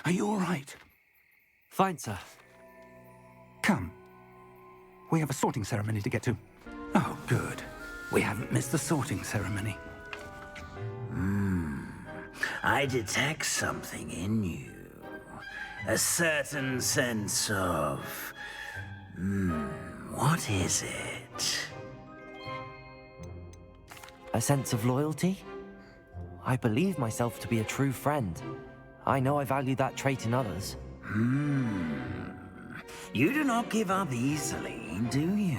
Are you all right? Fine, sir. Come. We have a sorting ceremony to get to. Oh, good. We haven't missed the sorting ceremony. I detect something in you. A certain sense of... what is it? A sense of loyalty? I believe myself to be a true friend. I know I value that trait in others. You do not give up easily, do you?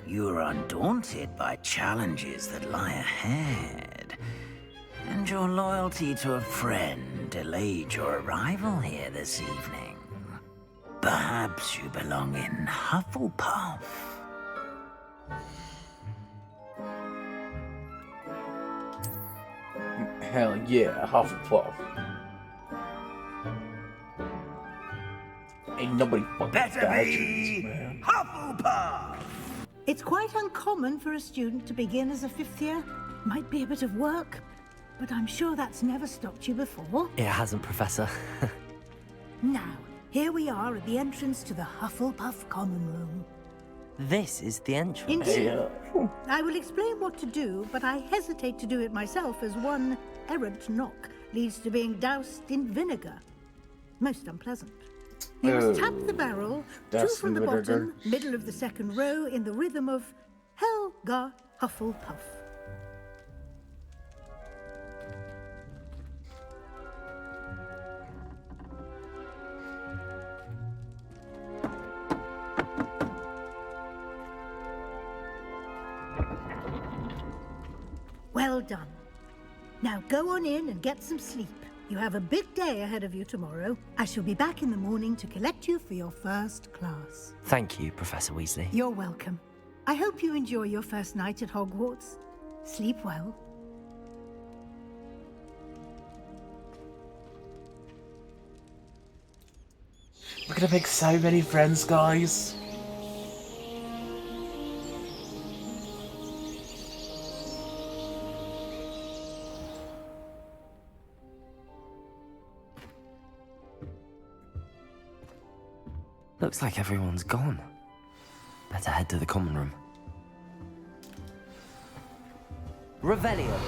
You are undaunted by challenges that lie ahead. And your loyalty to a friend delayed your arrival here this evening. Perhaps you belong in Hufflepuff. Hell yeah, Hufflepuff. Ain't nobody fucking badgers, man. Hufflepuff! It's quite uncommon for a student to begin as a fifth year. Might be a bit of work, but I'm sure that's never stopped you before. It hasn't, Professor. Now, here we are at the entrance to the Hufflepuff Common Room. This is the entrance. Indeed. Yeah. I will explain what to do, but I hesitate to do it myself as one errant knock leads to being doused in vinegar. Most unpleasant. You must tap the barrel, two Doused from in the vinegar. bottom, middle of the second row, in the rhythm of Helga Hufflepuff. Well done. Now go on in and get some sleep. You have a big day ahead of you tomorrow. I shall be back in the morning to collect you for your first class. Thank you, Professor Weasley. You're welcome. I hope you enjoy your first night at Hogwarts. Sleep well. We're gonna make so many friends, guys. Looks like everyone's gone. Better head to the common room. Revelio.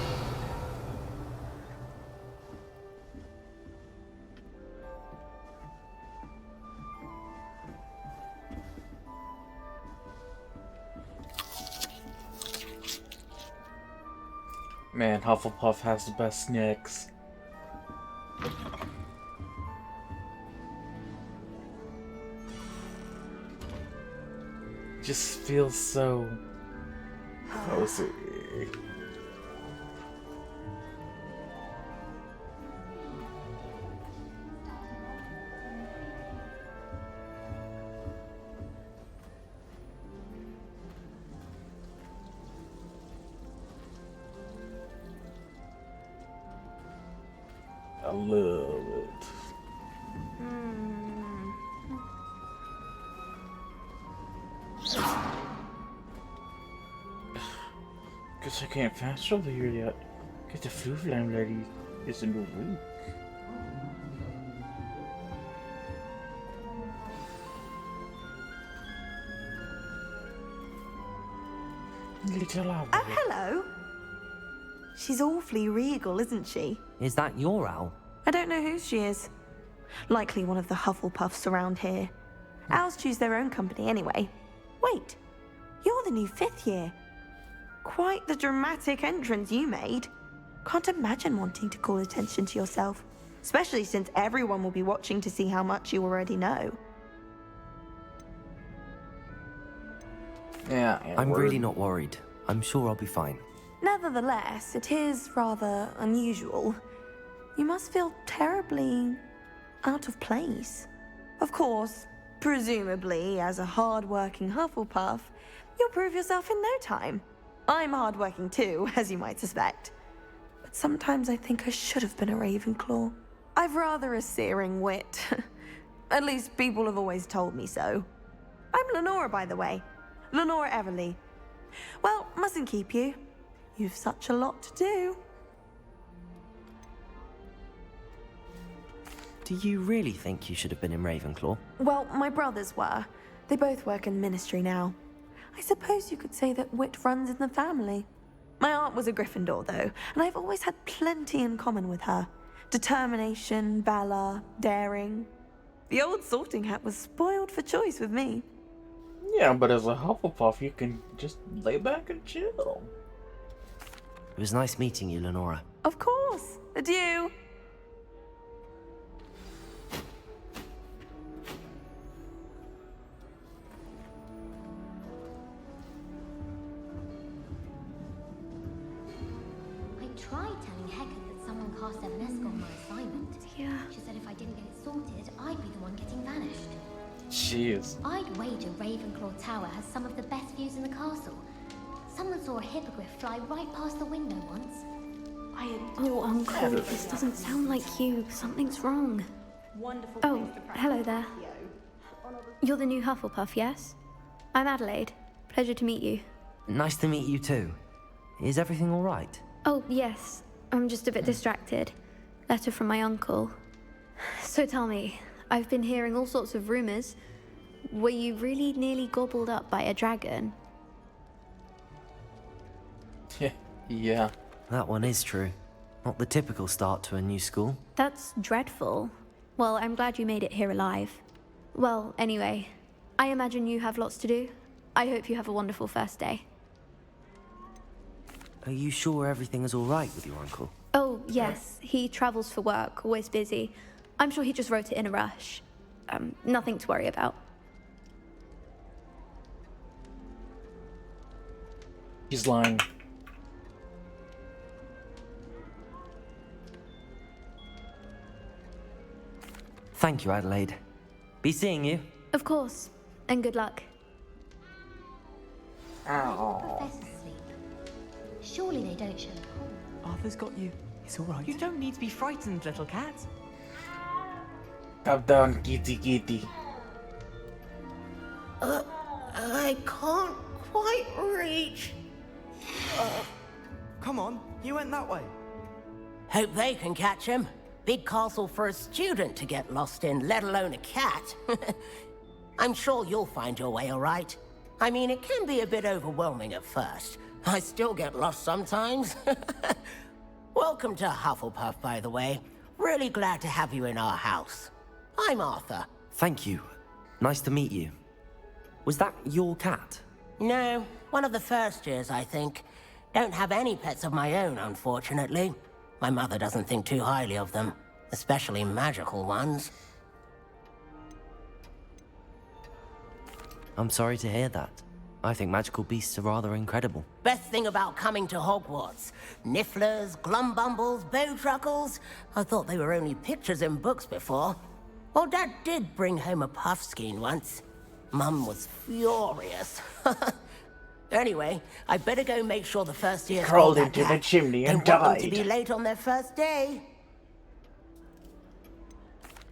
Man, Hufflepuff has the best snacks. Just feels so cozy. I love it. Guess I can't fast travel here yet. Guess the food landlady isn't awake. Little owl. Oh, hello. She's awfully regal, isn't she? Is that your owl? I don't know who she is. Likely one of the Hufflepuffs around here. Owls choose their own company anyway. Wait, you're the new fifth year. Quite the dramatic entrance you made. Can't imagine wanting to call attention to yourself, especially since everyone will be watching to see how much you already know. Yeah, I'm really not worried. I'm sure I'll be fine. Nevertheless, it is rather unusual. You must feel terribly out of place. Of course, presumably, as a hard-working Hufflepuff, you'll prove yourself in no time. I'm hard-working too, as you might suspect. But sometimes I think I should have been a Ravenclaw. I've rather a searing wit. At least people have always told me so. I'm Lenora, by the way. Lenora Everly. Well, mustn't keep you. You've such a lot to do. Do you really think you should have been in Ravenclaw? Well, my brothers were. They both work in ministry now. I suppose you could say that wit runs in the family. My aunt was a Gryffindor, though, and I've always had plenty in common with her. Determination, valor, daring. The old sorting hat was spoiled for choice with me. Yeah, but as a Hufflepuff, you can just lay back and chill. It was nice meeting you, Lenora. Of course. Adieu. I tried telling Hecate that someone cast Evanesca on my assignment. Yeah. She said if I didn't get it sorted, I'd be the one getting vanished. Jeez. I'd wager Ravenclaw Tower has some of the best views in the castle. Someone saw a hippogriff fly right past the window once. Oh, Uncle, this doesn't sound like you. Something's wrong. Wonderful. Oh, hello there. You're the new Hufflepuff, yes? I'm Adelaide. Pleasure to meet you. Nice to meet you too. Is everything all right? Oh, yes. I'm just a bit distracted. Letter from my uncle. So tell me, I've been hearing all sorts of rumors. Were you really nearly gobbled up by a dragon? Yeah. That one is true. Not the typical start to a new school. That's dreadful. Well, I'm glad you made it here alive. Well, anyway, I imagine you have lots to do. I hope you have a wonderful first day. Are you sure everything is all right with your uncle? Oh, yes. He travels for work, always busy. I'm sure he just wrote it in a rush. Nothing to worry about. He's lying. Thank you, Adelaide. Be seeing you. Of course. And good luck. Professors sleep. Surely they don't show. Arthur's got you. It's all right. You don't need to be frightened, little cat. Calm down, kitty kitty. I can't quite reach. Come on, you went that way. Hope they can catch him. Big castle for a student to get lost in, let alone a cat. I'm sure you'll find your way all right. I mean, it can be a bit overwhelming at first. I still get lost sometimes. Welcome to Hufflepuff, by the way. Really glad to have you in our house. I'm Arthur. Thank you. Nice to meet you. Was that your cat? No, one of the first years, I think. Don't have any pets of my own, unfortunately. My mother doesn't think too highly of them, especially magical ones. I'm sorry to hear that. I think magical beasts are rather incredible. Best thing about coming to Hogwarts. Nifflers, glumbumbles, bowtruckles. I thought they were only pictures in books before. Well, Dad did bring home a puffskein once. Mum was furious. Anyway, I better go make sure the first years Crawled all into that the chimney and Don't want them to died. be late on their first day.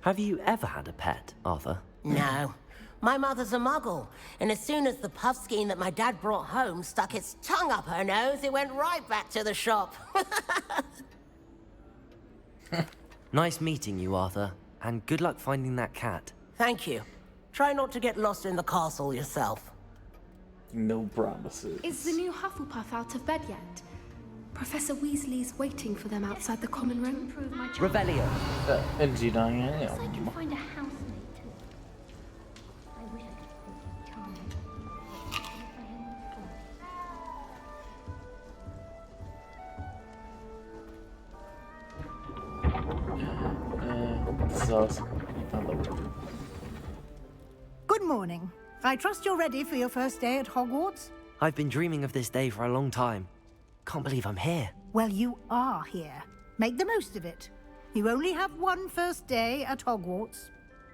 Have you ever had a pet, Arthur? No. My mother's a muggle, and as soon as the puffskein that my dad brought home stuck its tongue up her nose, it went right back to the shop. Nice meeting you, Arthur. And good luck finding that cat. Thank you. Try not to get lost in the castle yourself. No promises. Is the new Hufflepuff out of bed yet? Professor Weasley's waiting for them outside the common room. Improve my chances. Revelio. Indeed I Guess I can am. find a housemate too. I wish I could be charming. If I hadn't thought. So, found the word. Good morning. I trust you're ready for your first day at Hogwarts? I've been dreaming of this day for a long time. Can't believe I'm here. Well, you are here. Make the most of it. You only have one first day at Hogwarts.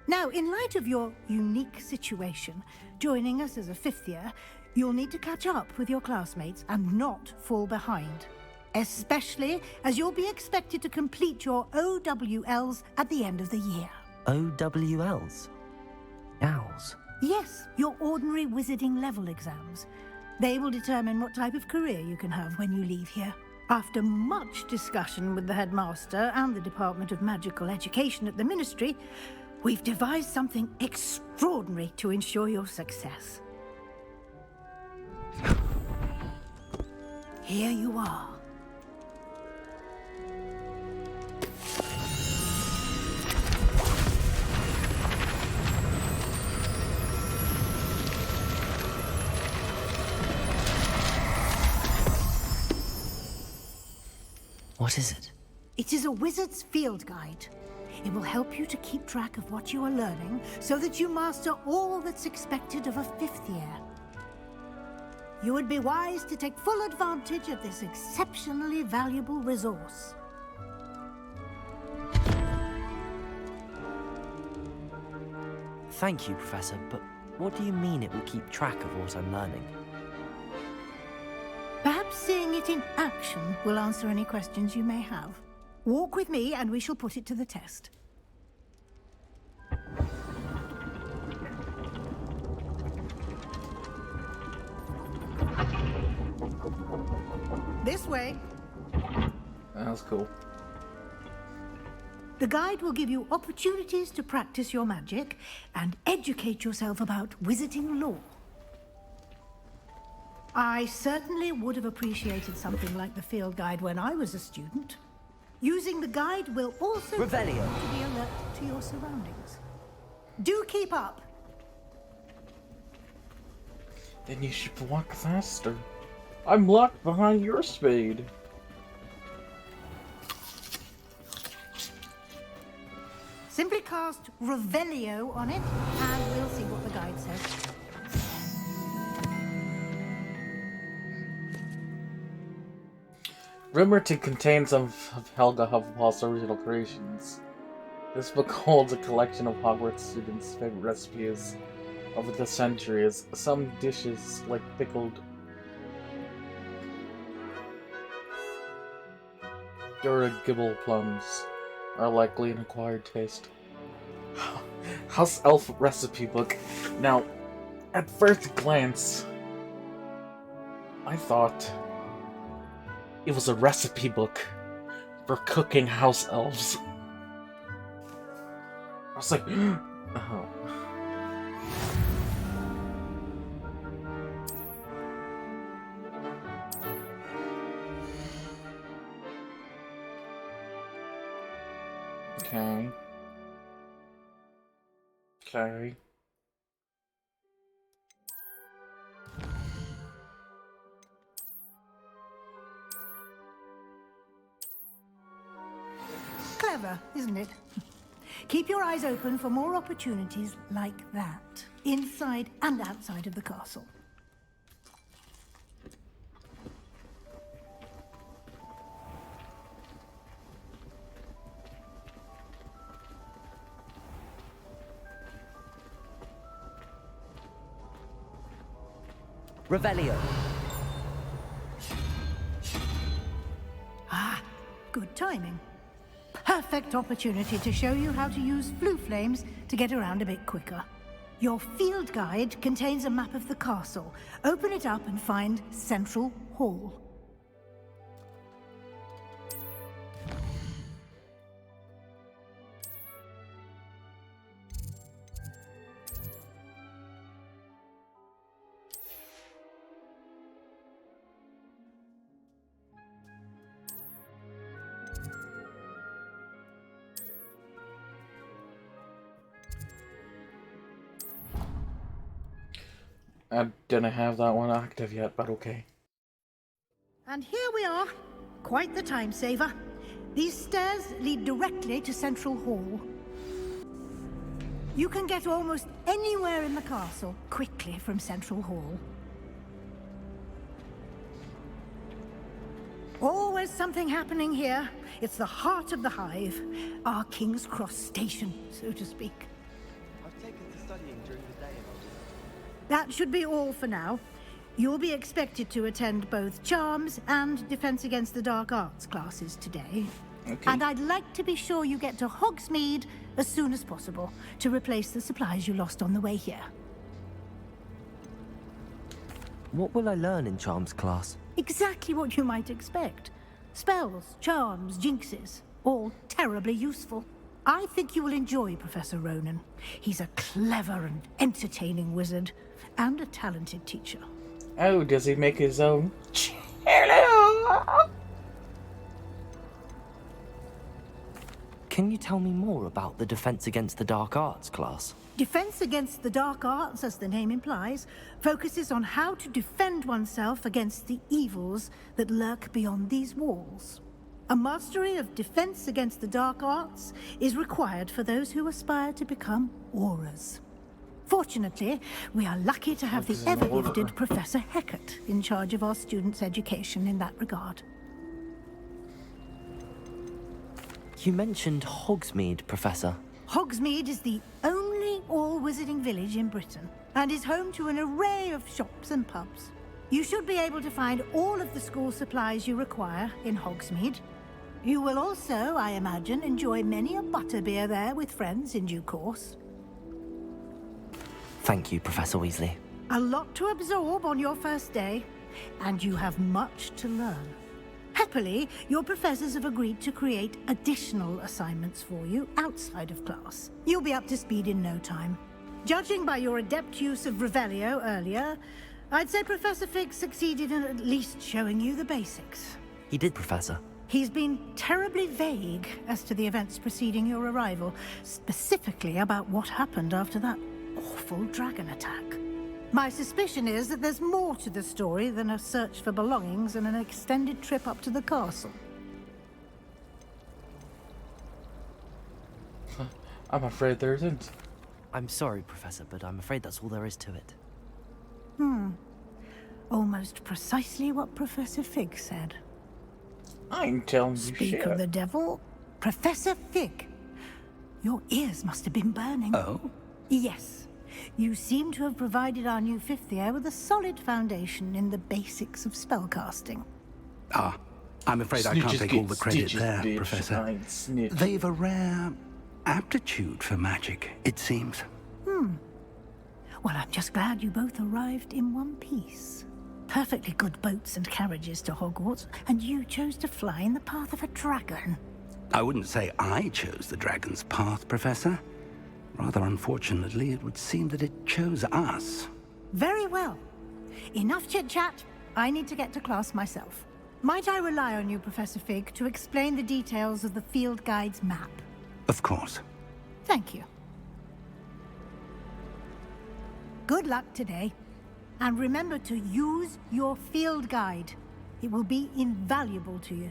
Now, in light of your unique situation, joining us as a fifth year, you'll need to catch up with your classmates and not fall behind. Especially as you'll be expected to complete your OWLs at the end of the year. OWLs? Owls. Yes, your ordinary wizarding level exams. They will determine what type of career you can have when you leave here. After much discussion with the headmaster and the Department of Magical Education at the Ministry, we've devised something extraordinary to ensure your success. Here you are. What is it? It is a wizard's field guide. It will help you to keep track of what you are learning so that you master all that's expected of a 5th year. You would be wise to take full advantage of this exceptionally valuable resource. Thank you, Professor, but what do you mean it will keep track of what I'm learning? Perhaps seeing it in action will answer any questions you may have. Walk with me and we shall put it to the test. This way. That's cool. The guide will give you opportunities to practice your magic and educate yourself about wizarding lore. I certainly would have appreciated something like the field guide when I was a student. Using the guide will also Revelio. help you to be alert to your surroundings. Do keep up. Then you should walk faster. I'm locked behind your spade. Simply cast Revelio on it, and we'll see what the guide says. Rumored to contain some of Helga Hufflepuff's original creations, this book holds a collection of Hogwarts students' favorite recipes over the centuries. Some dishes, like pickled Duragibble plums, are likely an acquired taste. House Elf recipe book. Now, at first glance, I thought it was a recipe book for cooking house elves. I was like, oh. Okay. Okay. Clever, isn't it? Keep your eyes open for more opportunities like that, inside and outside of the castle. Revelio. Ah, good timing. Perfect opportunity to show you how to use flue flames to get around a bit quicker. Your field guide contains a map of the castle. Open it up and find Central Hall. I didn't have that one active yet, but okay. And here we are. Quite the time saver. These stairs lead directly to Central Hall. You can get almost anywhere in the castle quickly from Central Hall. Always something happening here. It's the heart of the hive. Our King's Cross station, so to speak. I've taken to studying during the day. That should be all for now. You'll be expected to attend both Charms and Defense Against the Dark Arts classes today. Okay. And I'd like to be sure you get to Hogsmeade as soon as possible to replace the supplies you lost on the way here. What will I learn in Charms class? Exactly what you might expect. Spells, charms, jinxes, all terribly useful. I think you will enjoy Professor Ronen. He's a clever and entertaining wizard, and a talented teacher. Oh, does he make his own? Can you tell me more about the Defense Against the Dark Arts class? Defense Against the Dark Arts, as the name implies, focuses on how to defend oneself against the evils that lurk beyond these walls. A mastery of Defense Against the Dark Arts is required for those who aspire to become Aurors. Fortunately, we are lucky to have the ever-gifted Professor Hecat in charge of our students' education in that regard. You mentioned Hogsmeade, Professor. Hogsmeade is the only all-wizarding village in Britain, and is home to an array of shops and pubs. You should be able to find all of the school supplies you require in Hogsmeade. You will also, I imagine, enjoy many a butterbeer there with friends in due course. Thank you, Professor Weasley. A lot to absorb on your first day, and you have much to learn. Happily, your professors have agreed to create additional assignments for you outside of class. You'll be up to speed in no time. Judging by your adept use of Revelio earlier, I'd say Professor Fig succeeded in at least showing you the basics. He did, Professor. He's been terribly vague as to the events preceding your arrival, specifically about what happened after that awful dragon attack. My suspicion is that there's more to the story than a search for belongings and an extended trip up to the castle. I'm afraid there isn't. I'm sorry, Professor, but I'm afraid that's all there is to it. Almost precisely what Professor Fig said. I'm telling you Speak shit. of the devil, Professor Fig. Your ears must have been burning. Oh? Yes. You seem to have provided our new fifth year with a solid foundation in the basics of spellcasting. Ah, I'm afraid I can't Snitches take get all the credit stitches, there, bitch. Professor. I ain't snitch. They've a rare aptitude for magic, it seems. Well, I'm just glad you both arrived in one piece. Perfectly good boats and carriages to Hogwarts, and you chose to fly in the path of a dragon. I wouldn't say I chose the dragon's path, Professor. Rather unfortunately, it would seem that it chose us. Very well. Enough chit-chat. I need to get to class myself. Might I rely on you, Professor Fig, to explain the details of the field guide's map? Of course. Thank you. Good luck today. And remember to use your field guide. It will be invaluable to you.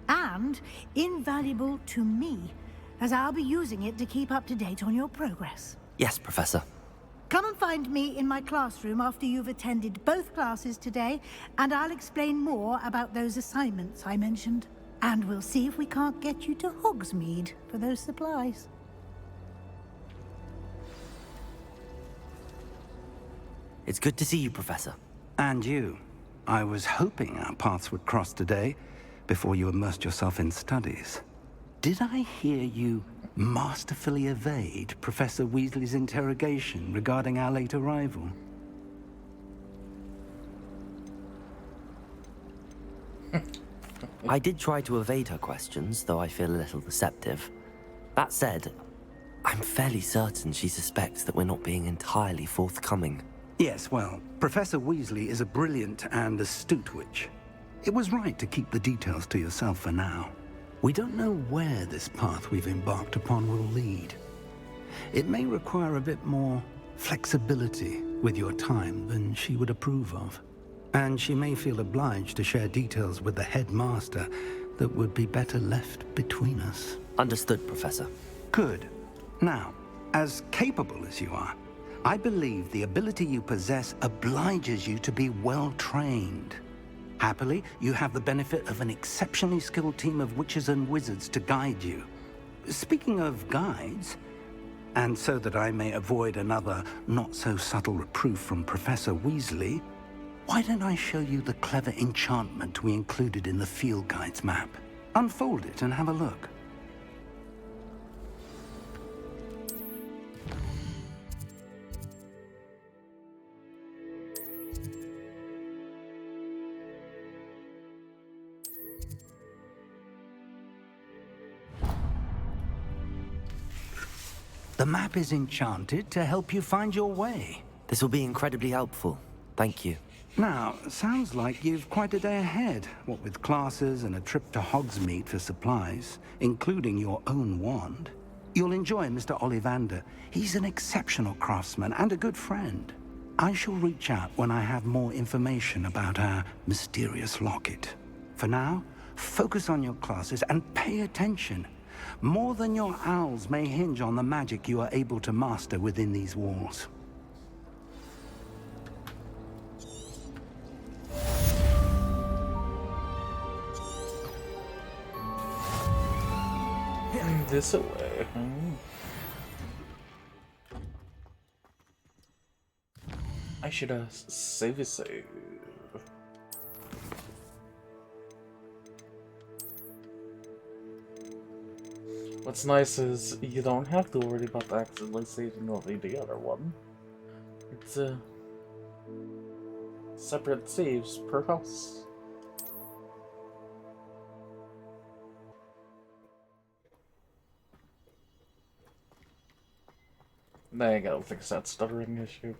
And invaluable to me, as I'll be using it to keep up to date on your progress. Yes, Professor. Come and find me in my classroom after you've attended both classes today, and I'll explain more about those assignments I mentioned. And we'll see if we can't get you to Hogsmeade for those supplies. It's good to see you, Professor. And you. I was hoping our paths would cross today, before you immersed yourself in studies. Did I hear you masterfully evade Professor Weasley's interrogation regarding our late arrival? I did try to evade her questions, though I feel a little deceptive. That said, I'm fairly certain she suspects that we're not being entirely forthcoming. Yes, well, Professor Weasley is a brilliant and astute witch. It was right to keep the details to yourself for now. We don't know where this path we've embarked upon will lead. It may require a bit more flexibility with your time than she would approve of. And she may feel obliged to share details with the headmaster that would be better left between us. Understood, Professor. Good. Now, as capable as you are, I believe the ability you possess obliges you to be well trained. Happily, you have the benefit of an exceptionally skilled team of witches and wizards to guide you. Speaking of guides, and so that I may avoid another not-so-subtle reproof from Professor Weasley, why don't I show you the clever enchantment we included in the field guide's map? Unfold it and have a look. The map is enchanted to help you find your way. This will be incredibly helpful. Thank you. Now, sounds like you've quite a day ahead, what with classes and a trip to Hogsmeade for supplies, including your own wand. You'll enjoy Mr. Ollivander. He's an exceptional craftsman and a good friend. I shall reach out when I have more information about our mysterious locket. For now, focus on your classes and pay attention. More than your owls may hinge on the magic you are able to master within these walls. This away. I should save a save. What's nice is you don't have to worry about accidentally saving over the other one. It's separate saves per house. There you go, fix that stuttering issue.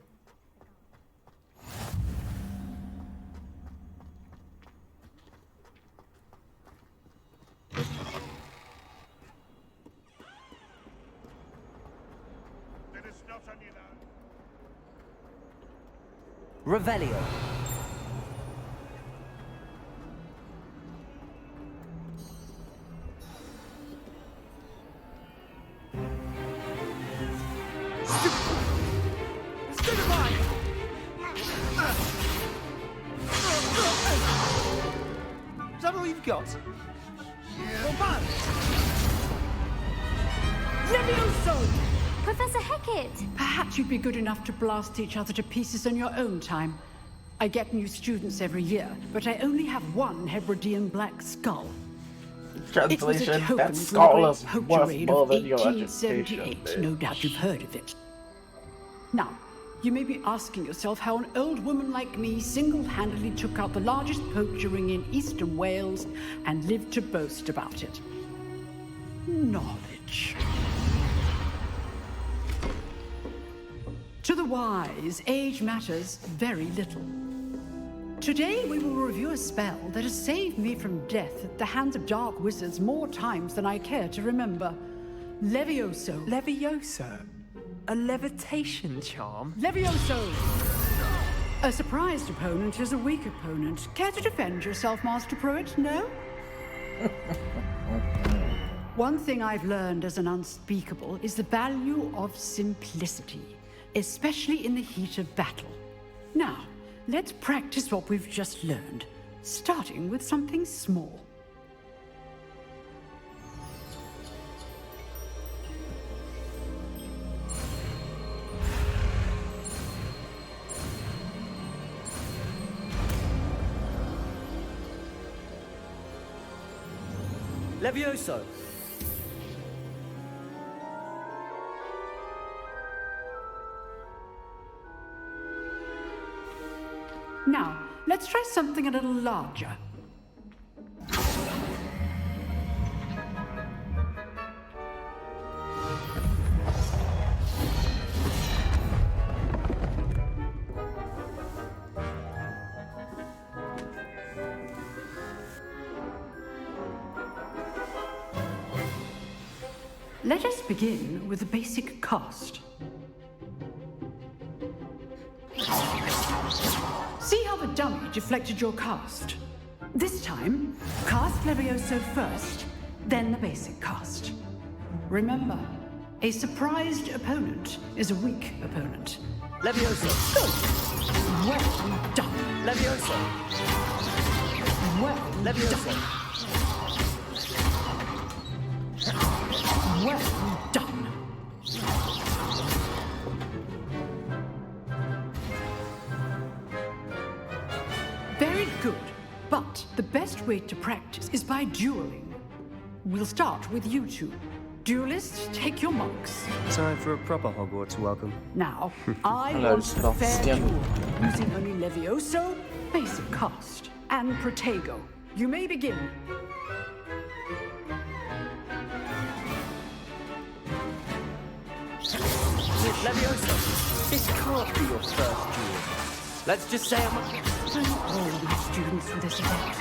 Revelio. Is that all you've got? Levioso! Professor Hecat! Perhaps you'd be good enough to blast each other to pieces on your own time. I get new students every year, but I only have one Hebridean black skull. It was a Translation: token that from the skull Great is Poacher worth Raid more of than your 1878. education. No doubt you've heard of it. Now, you may be asking yourself how an old woman like me single-handedly took out the largest poacher ring in eastern Wales and lived to boast about it. Knowledge. To the wise, age matters very little. Today we will review a spell that has saved me from death at the hands of dark wizards more times than I care to remember. Levioso. Levioso? A levitation charm? Levioso! A surprised opponent is a weak opponent. Care to defend yourself, Master Pruitt? No? One thing I've learned as an unspeakable is the value of simplicity, especially in the heat of battle. Now, let's practice what we've just learned, starting with something small. Levioso. Now, let's try something a little larger. Let us begin with the basic cast. See how the dummy deflected your cast? This time, cast Levioso first, then the basic cast. Remember, a surprised opponent is a weak opponent. Levioso. Good. Well done. Levioso. Well Levioso. done. Well done. Very good. But the best way to practice is by dueling. We'll start with you two. Duelists, take your marks. Time for a proper Hogwarts welcome. Now, I Hello, want a fair Sebastian. duel, using only Levioso, basic cast, and Protego. You may begin. Levioso, this can't be your first duel. Let's just say I'm... All my students for this event.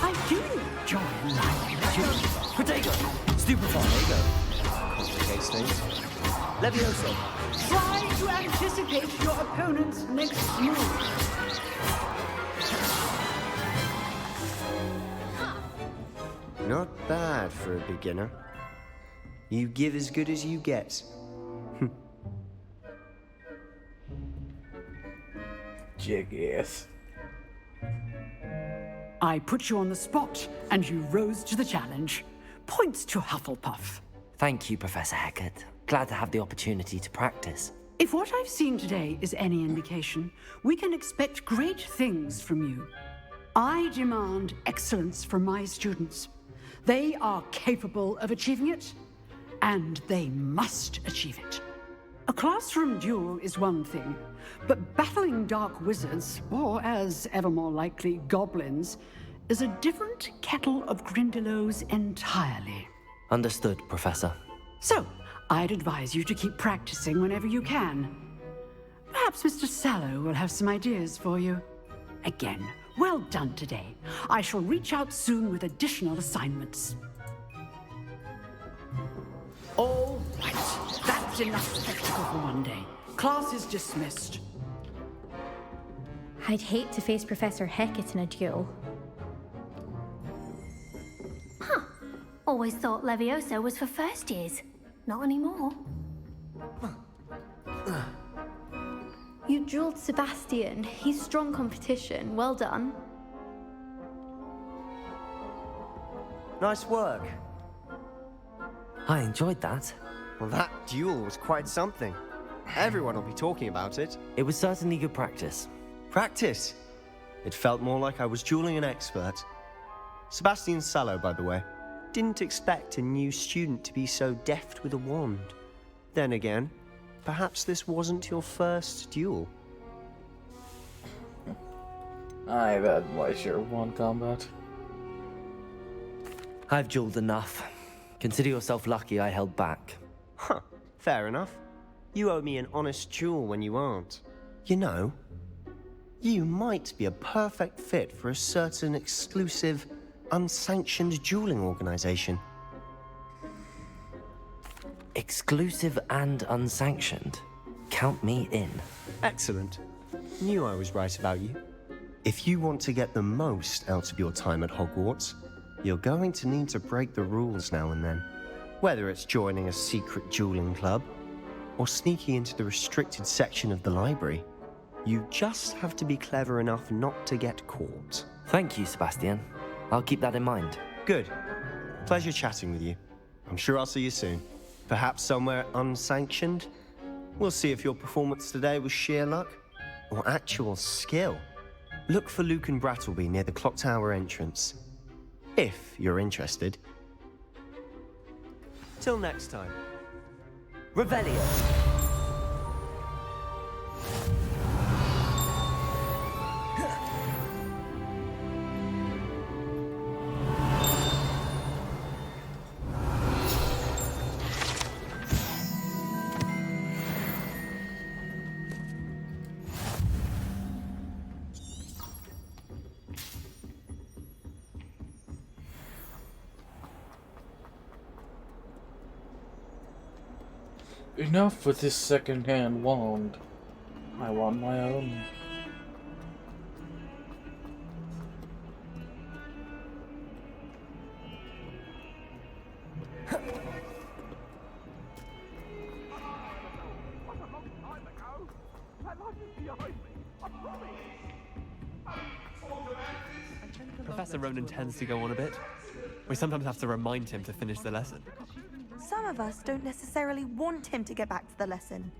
I do enjoy life duels. Protego, stupefy. Protego. Complicates things. Levioso. Try to anticipate your opponent's next move. Not bad for a beginner. You give as good as you get. Jackass. I put you on the spot, and you rose to the challenge. Points to Hufflepuff. Thank you, Professor Hecat. Glad to have the opportunity to practice. If what I've seen today is any indication, we can expect great things from you. I demand excellence from my students. They are capable of achieving it, and they must achieve it. A classroom duel is one thing, but battling dark wizards, or as ever more likely, goblins, is a different kettle of Grindylows entirely. Understood, Professor. So, I'd advise you to keep practicing whenever you can. Perhaps Mr. Sallow will have some ideas for you. Again, well done today. I shall reach out soon with additional assignments. All right, that's enough spectacle for one day. Class is dismissed. I'd hate to face Professor Hecat in a duel. Huh. Always thought Levioso was for first years. Not anymore. You dueled Sebastian. He's strong competition. Well done. Nice work. I enjoyed that. Well, that duel was quite something. Everyone will be talking about it. It was certainly good practice. Practice? It felt more like I was dueling an expert. Sebastian Sallow, by the way. Didn't expect a new student to be so deft with a wand. Then again, perhaps this wasn't your first duel. I've had my share of wand combat. I've dueled enough. Consider yourself lucky I held back. Huh, fair enough. You owe me an honest duel when you aren't. You know, you might be a perfect fit for a certain exclusive, unsanctioned dueling organization. Exclusive and unsanctioned? Count me in. Excellent. Knew I was right about you. If you want to get the most out of your time at Hogwarts, you're going to need to break the rules now and then. Whether it's joining a secret dueling club, or sneaking into the restricted section of the library, you just have to be clever enough not to get caught. Thank you, Sebastian. I'll keep that in mind. Good. Pleasure chatting with you. I'm sure I'll see you soon. Perhaps somewhere unsanctioned? We'll see if your performance today was sheer luck, or actual skill. Look for Luke and Brattleby near the clock tower entrance. If you're interested. Till next time. Revelio. Enough with this second-hand wand. I want my own. Professor Ronen tends to go on a bit. We sometimes have to remind him to finish the lesson. Some of us don't necessarily want him to get back to the lesson.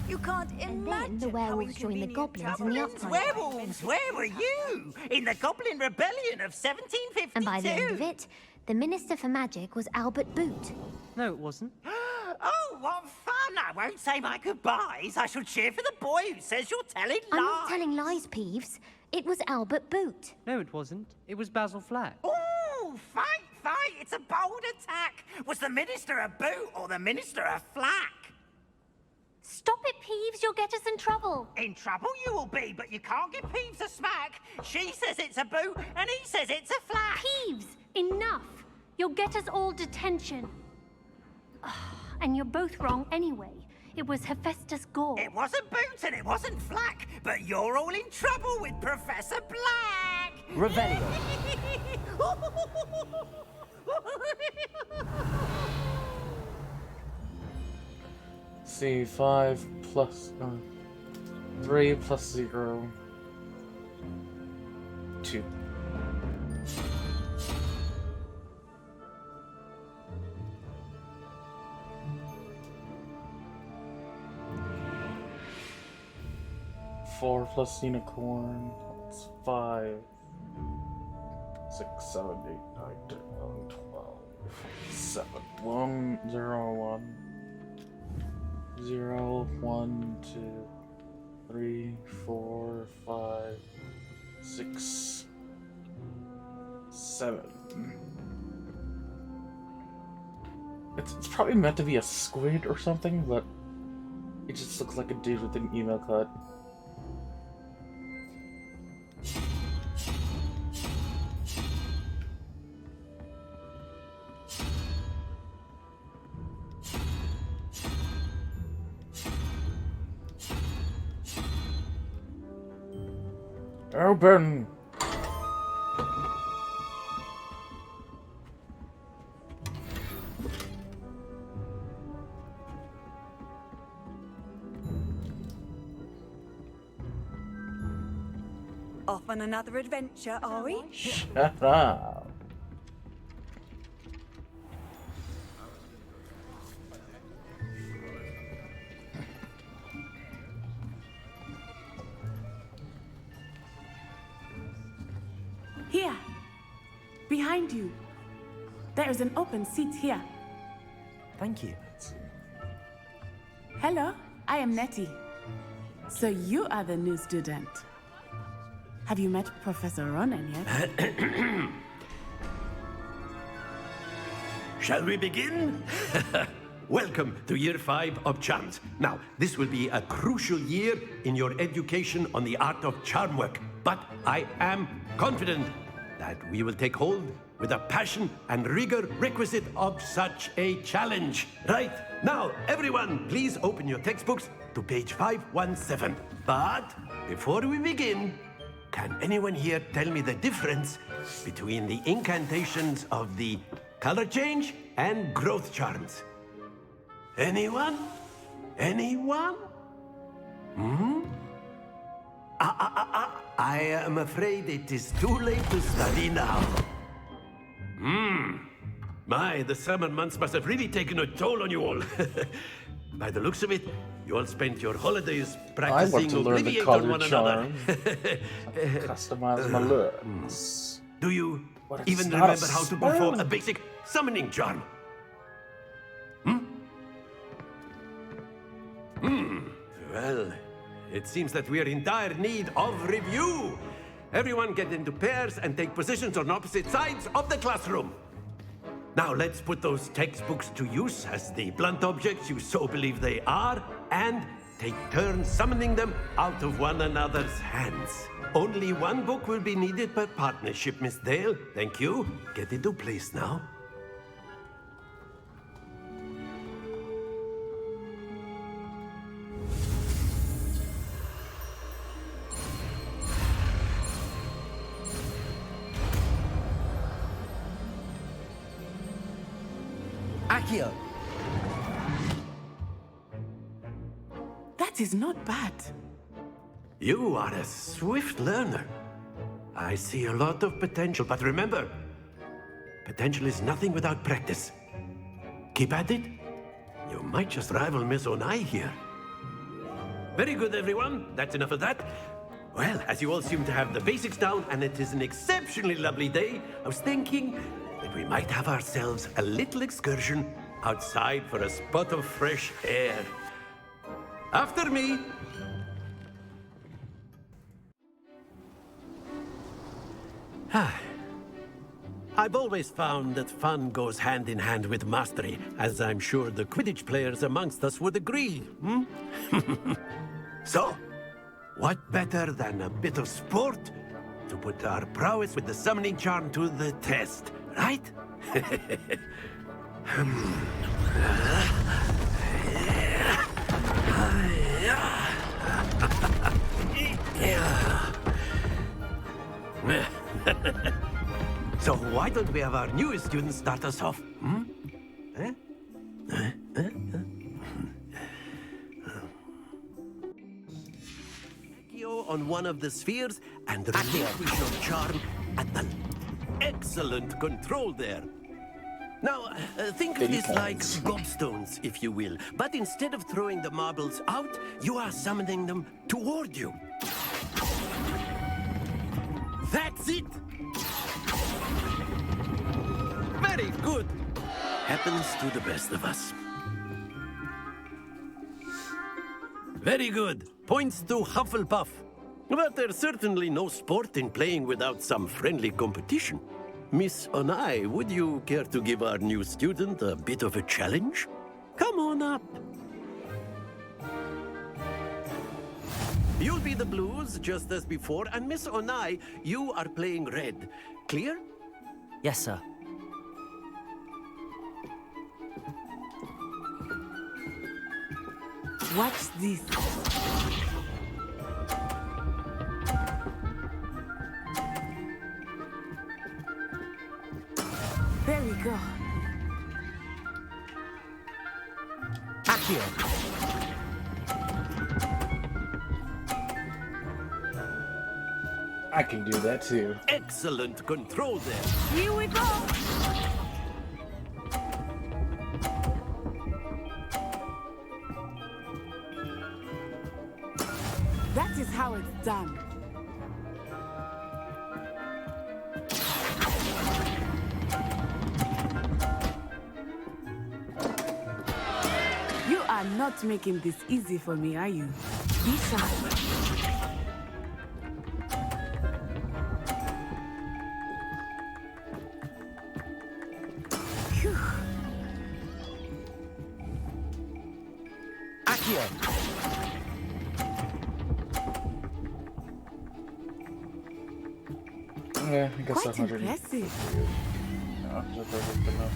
You can't imagine. And then the werewolves joined the goblins in the uprising. Werewolves, where were you? In the Goblin Rebellion of 1752. And by the end of it, the Minister for Magic was Albert Boot. No, it wasn't. Oh, what fun! I won't say my goodbyes. I shall cheer for the boy who says you're telling lies. I'm not telling lies, Peeves. It was Albert Boot. No, it wasn't. It was Basil Flack. Oh, fight It's a bold attack! Was the Minister a boot or the Minister a flack? Stop it, Peeves. You'll get us in trouble. In trouble you will be, but you can't give Peeves a smack. She says it's a boot, and he says it's a flack. Peeves, enough. You'll get us all detention. And you're both wrong anyway. It was Hephaestus Gore. It wasn't boot and it wasn't flack, but you're all in trouble with Professor Black. Revelio. See, 5 plus 3 plus 0. 2. Four plus unicorn, that's 5. 6, 7, 8, 9, 10, 11, 12, 7. 1, 0, 1. 0, 1, 2, 3, 4, 5, 6, 7. It's probably meant to be a squid or something, but it just looks like a dude with an emo cut. Open! Off on another adventure, are we? Shut up. Here, behind you. There is an open seat here. Thank you. Hello, I am Nettie. So you are the new student. Have you met Professor Ronen yet? Shall we begin? Welcome to year 5 of charms. Now, this will be a crucial year in your education on the art of charm work, but I am confident that we will take hold with the passion and rigor requisite of such a challenge. Right, now, everyone, please open your textbooks to page 517. But before we begin, can anyone here tell me the difference between the incantations of the color change and growth charms? Anyone? Anyone? I am afraid it is too late to study now. My, the summer months must have really taken a toll on you all. By the looks of it, you all spent your holidays practicing obliviate on one another. Customize my looks. Do you even remember how to perform a basic summoning charm? Well, it seems that we are in dire need of review. Everyone get into pairs and take positions on opposite sides of the classroom. Now let's put those textbooks to use as the blunt objects you so believe they are, and take turns summoning them out of one another's hands. Only one book will be needed per partnership, Miss Dale. Thank you. Get into place now. Accio. That is not bad. You are a swift learner. I see a lot of potential, but remember, potential is nothing without practice. Keep at it. You might just rival Miss Onai here. Very good, everyone. That's enough of that. Well, as you all seem to have the basics down, and it is an exceptionally lovely day, I was thinking that we might have ourselves a little excursion outside for a spot of fresh air. After me. I've always found that fun goes hand in hand with mastery, as I'm sure the Quidditch players amongst us would agree, hmm? So, what better than a bit of sport to put our prowess with the summoning charm to the test, right? So why don't we have our newest student start us off? Hmm? On one of the spheres and relinquish your charm at the excellent control there. Now, think of this like gobstones, if you will. But instead of throwing the marbles out, you are summoning them toward you. That's it! Very good! Happens to the best of us. Very good. Points to Hufflepuff. But there's certainly no sport in playing without some friendly competition. Miss Onai, would you care to give our new student a bit of a challenge? Come on up. You'll be the blues, just as before, and Miss Onai, you are playing red. Clear? Yes, sir. Watch this. There we go. Accio. I can do that too. Excellent control there. Here we go. That is how it's done. You are not making this easy for me, are you? Be sharp. Phew. Accio. Yeah, I guess Quite 100. impressive. No, that's perfect enough.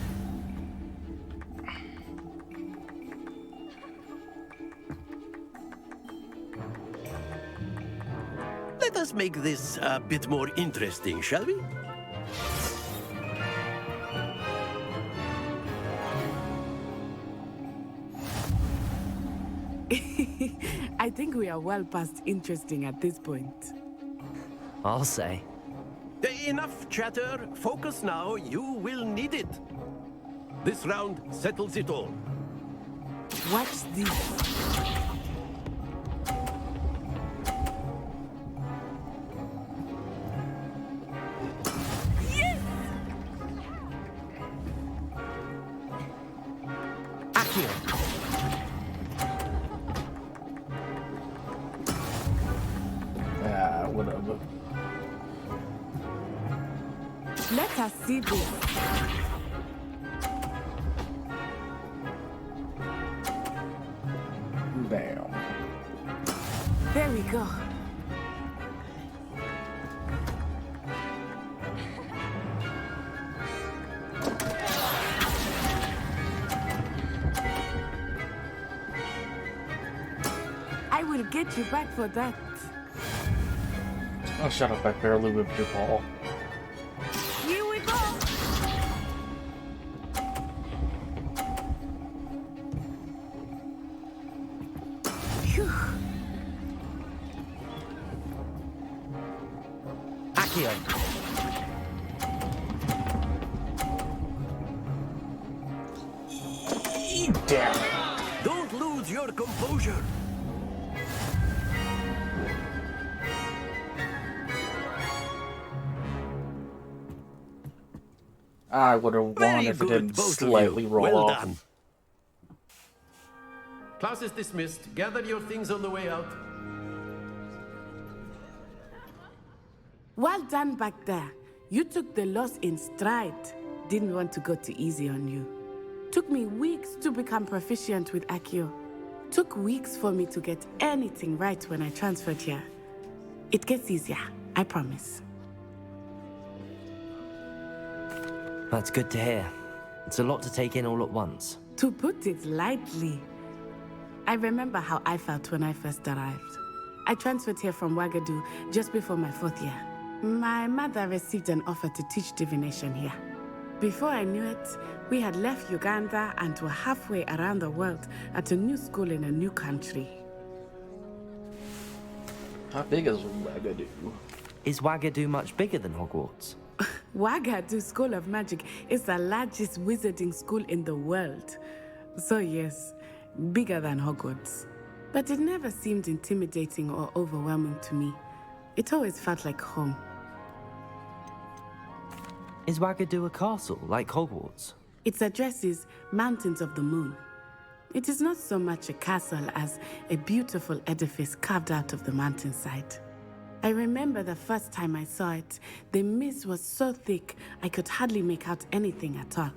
Let us make this a bit more interesting, shall we? I think we are well past interesting at this point. I'll say. Enough chatter. Focus now. You will need it. This round settles it all. Watch this. Yes! Accio. Yeah, whatever. Let us see this. Bam. There we go. I will get you back for that. Oh, shut up, I barely whipped your ball. Here we go. Phew. Accio. Damn it. Don't lose your composure. I would have won Very if it good, didn't both slightly of you. roll Well off. done. Class is dismissed. Gather your things on the way out. Well done back there. You took the loss in stride. Didn't want to go too easy on you. Took me weeks to become proficient with Accio. Took weeks for me to get anything right when I transferred here. It gets easier, I promise. That's good to hear. It's a lot to take in all at once. To put it lightly, I remember how I felt when I first arrived. I transferred here from Wagadu just before my 4th year. My mother received an offer to teach divination here. Before I knew it, we had left Uganda and were halfway around the world at a new school in a new country. How big is Wagadu? Is Wagadu much bigger than Hogwarts? Wagadu School of Magic is the largest wizarding school in the world. So yes, bigger than Hogwarts. But it never seemed intimidating or overwhelming to me. It always felt like home. Is Wagadu a castle, like Hogwarts? Its address is Mountains of the Moon. It is not so much a castle as a beautiful edifice carved out of the mountainside. I remember the first time I saw it, the mist was so thick I could hardly make out anything at all.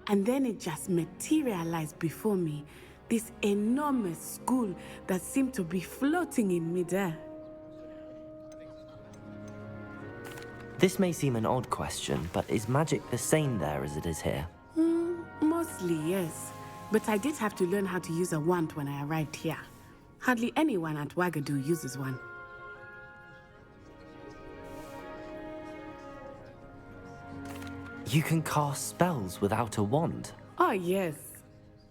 And then it just materialized before me, this enormous school that seemed to be floating in midair. This may seem an odd question, but is magic the same there as it is here? Mostly, yes. But I did have to learn how to use a wand when I arrived here. Hardly anyone at Wagadu uses one. You can cast spells without a wand? Oh, yes.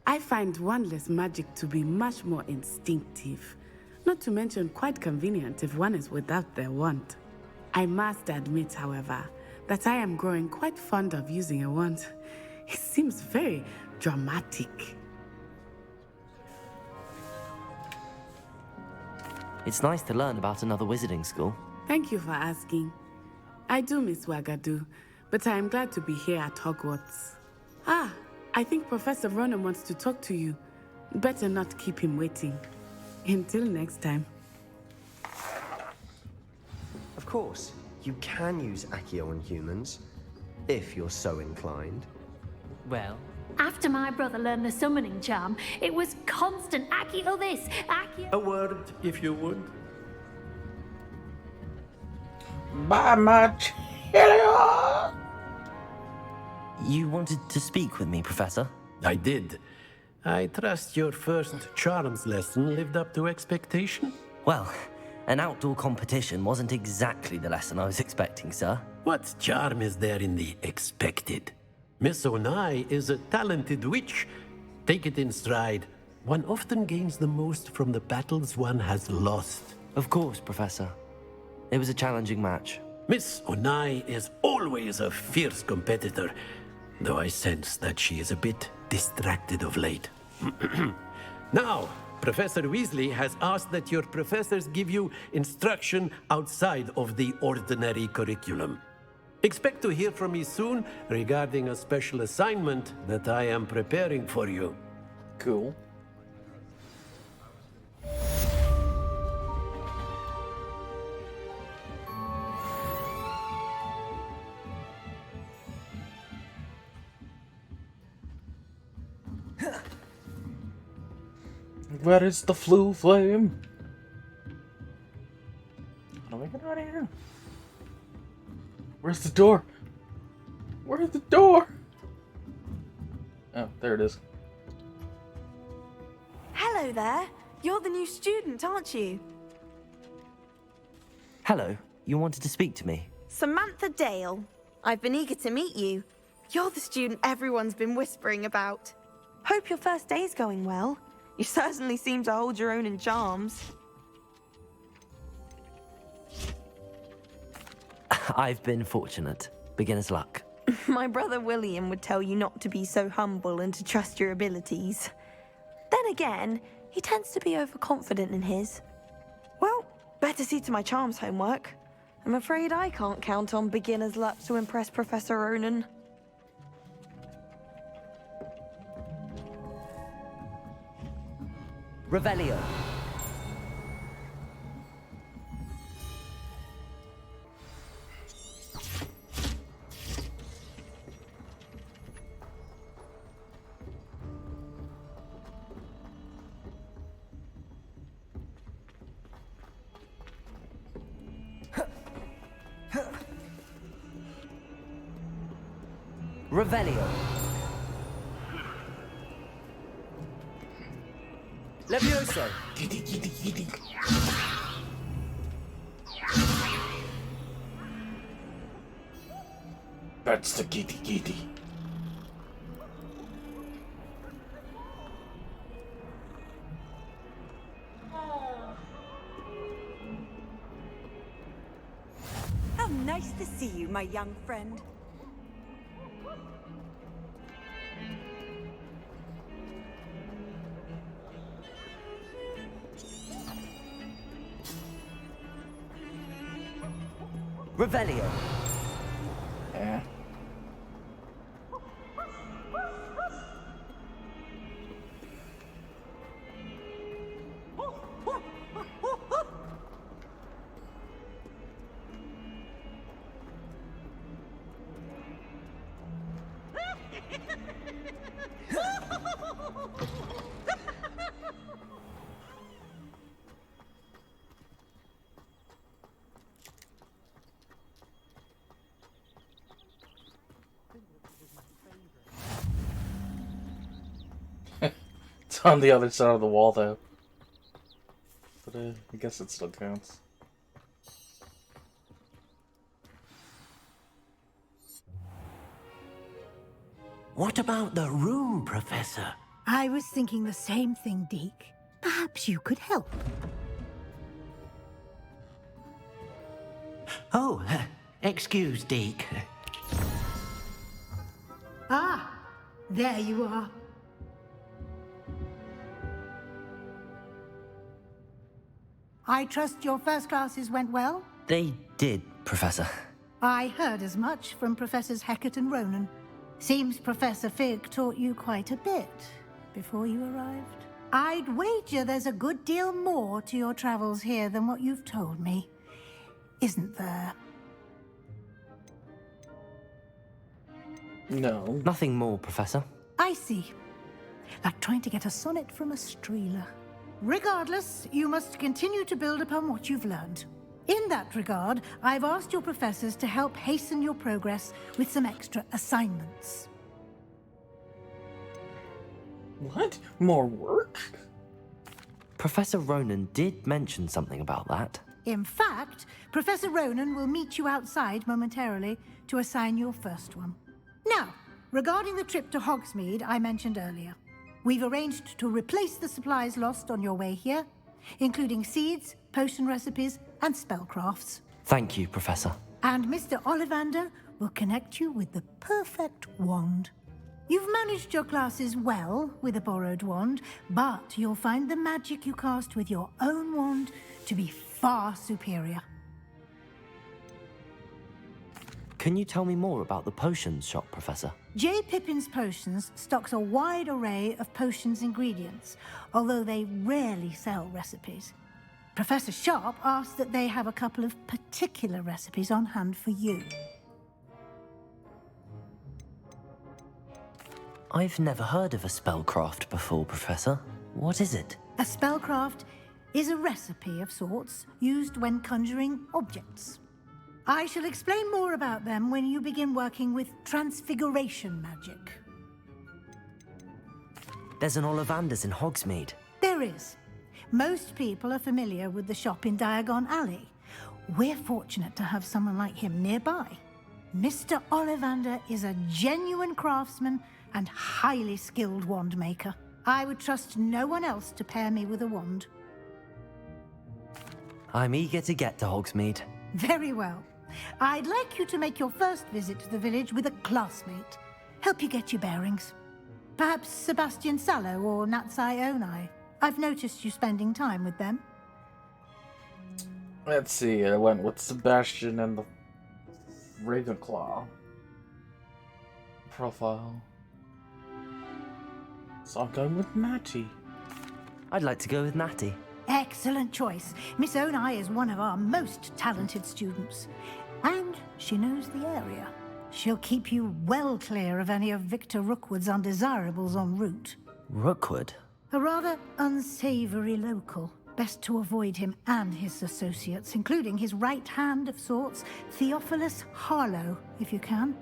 I find wandless magic to be much more instinctive. Not to mention quite convenient if one is without their wand. I must admit, however, that I am growing quite fond of using a wand. It seems very dramatic. It's nice to learn about another wizarding school. Thank you for asking. I do miss Wagadu, but I am glad to be here at Hogwarts. Ah, I think Professor Ronen wants to talk to you. Better not keep him waiting. Until next time. Of course, you can use Accio on humans, if you're so inclined. Well, After my brother learned the summoning charm, it was constant Accio this, Accio... A word, if you would. By my chili. You wanted to speak with me, Professor? I did. I trust your first charms lesson lived up to expectation? Well, an outdoor competition wasn't exactly the lesson I was expecting, sir. What charm is there in the expected? Miss Onai is a talented witch. Take it in stride. One often gains the most from the battles one has lost. Of course, Professor. It was a challenging match. Miss Onai is always a fierce competitor, though I sense that she is a bit distracted of late. Now, Professor Weasley has asked that your professors give you instruction outside of the ordinary curriculum. Expect to hear from me soon regarding a special assignment that I am preparing for you. Cool. Where is the flu flame? How do we get out of here? Where's the door? Where's the door? Oh, there it is. Hello there. You're the new student, aren't you? Hello, you wanted to speak to me? Samantha Dale. I've been eager to meet you. You're the student everyone's been whispering about. Hope your first day's going well. You certainly seem to hold your own in charms. I've been fortunate. Beginner's luck. My brother William would tell you not to be so humble and to trust your abilities. Then again, he tends to be overconfident in his. Well, better see to my charms homework. I'm afraid I can't count on beginner's luck to impress Professor Ronen. Revelio. Revelio. Levioso. Giddy, giddy, giddy. That's the giddy, giddy. How nice to see you, my young friend. Revelio. Yeah. It's on the other side of the wall, though. But I guess it still counts. What about the room, Professor? I was thinking the same thing, Deke. Perhaps you could help. Oh, excuse, Deke. Ah, there you are. I trust your first classes went well? They did, Professor. I heard as much from Professors Hecat and Ronen. Seems Professor Fig taught you quite a bit before you arrived. I'd wager there's a good deal more to your travels here than what you've told me. Isn't there? No. Nothing more, Professor. I see. Like trying to get a sonnet from a streeler. Regardless, you must continue to build upon what you've learned. In that regard, I've asked your professors to help hasten your progress with some extra assignments. What? More work? Professor Ronen did mention something about that. In fact, Professor Ronen will meet you outside momentarily to assign your first one. Now, regarding the trip to Hogsmeade I mentioned earlier, we've arranged to replace the supplies lost on your way here, including seeds, potion recipes, and spellcrafts. Thank you, Professor. And Mr. Ollivander will connect you with the perfect wand. You've managed your classes well with a borrowed wand, but you'll find the magic you cast with your own wand to be far superior. Can you tell me more about the potions shop, Professor? J. Pippin's Potions stocks a wide array of potions ingredients, although they rarely sell recipes. Professor Sharp asked that they have a couple of particular recipes on hand for you. I've never heard of a spellcraft before, Professor. What is it? A spellcraft is a recipe of sorts used when conjuring objects. I shall explain more about them when you begin working with transfiguration magic. There's an Ollivander's in Hogsmeade. There is. Most people are familiar with the shop in Diagon Alley. We're fortunate to have someone like him nearby. Mr. Ollivander is a genuine craftsman and highly skilled wand maker. I would trust no one else to pair me with a wand. I'm eager to get to Hogsmeade. Very well. I'd like you to make your first visit to the village with a classmate. Help you get your bearings. Perhaps Sebastian Sallow or Natsai Onai. I've noticed you spending time with them. Let's see, I went with Sebastian and the Ravenclaw profile. So I'm going with Natty. I'd like to go with Natty. Excellent choice. Miss Onai is one of our most talented students. And she knows the area. She'll keep you well clear of any of Victor Rookwood's undesirables en route. Rookwood? A rather unsavory local. Best to avoid him and his associates, including his right hand of sorts, Theophilus Harlow, if you can.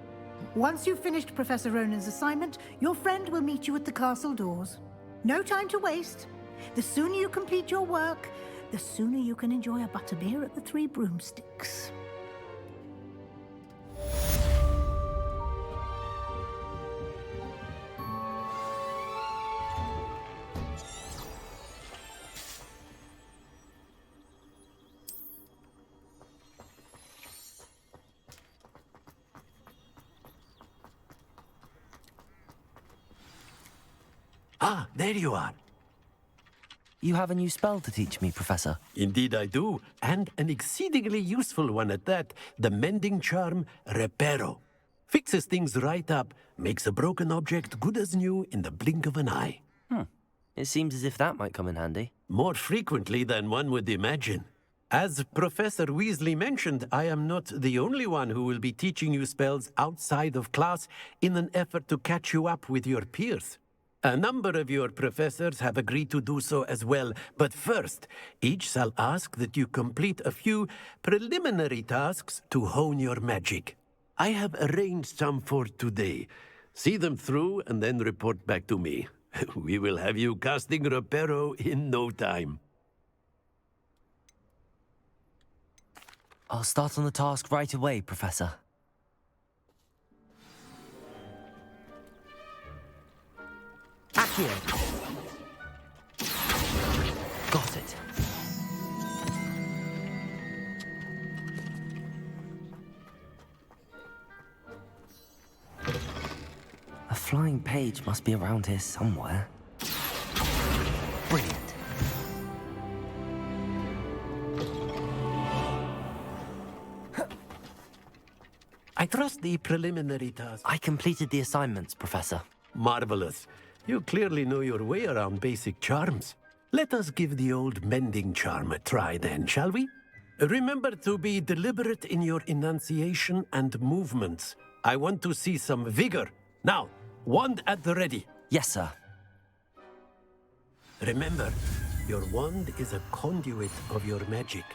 Once you've finished Professor Ronen's assignment, your friend will meet you at the castle doors. No time to waste. The sooner you complete your work, the sooner you can enjoy a butterbeer at the Three Broomsticks. Ah, there you are. You have a new spell to teach me, Professor. Indeed I do, and an exceedingly useful one at that. The mending charm, Reparo. Fixes things right up, makes a broken object good as new in the blink of an eye. It seems as if that might come in handy. More frequently than one would imagine. As Professor Weasley mentioned, I am not the only one who will be teaching you spells outside of class in an effort to catch you up with your peers. A number of your professors have agreed to do so as well, but first, each shall ask that you complete a few preliminary tasks to hone your magic. I have arranged some for today. See them through and then report back to me. We will have you casting Reparo in no time. I'll start on the task right away, Professor. Accio! Got it. A flying page must be around here somewhere. Brilliant. I trust the preliminary task. I completed the assignments, Professor. Marvelous. You clearly know your way around basic charms. Let us give the old mending charm a try then, shall we? Remember to be deliberate in your enunciation and movements. I want to see some vigor. Now, wand at the ready. Yes, sir. Remember, your wand is a conduit of your magic.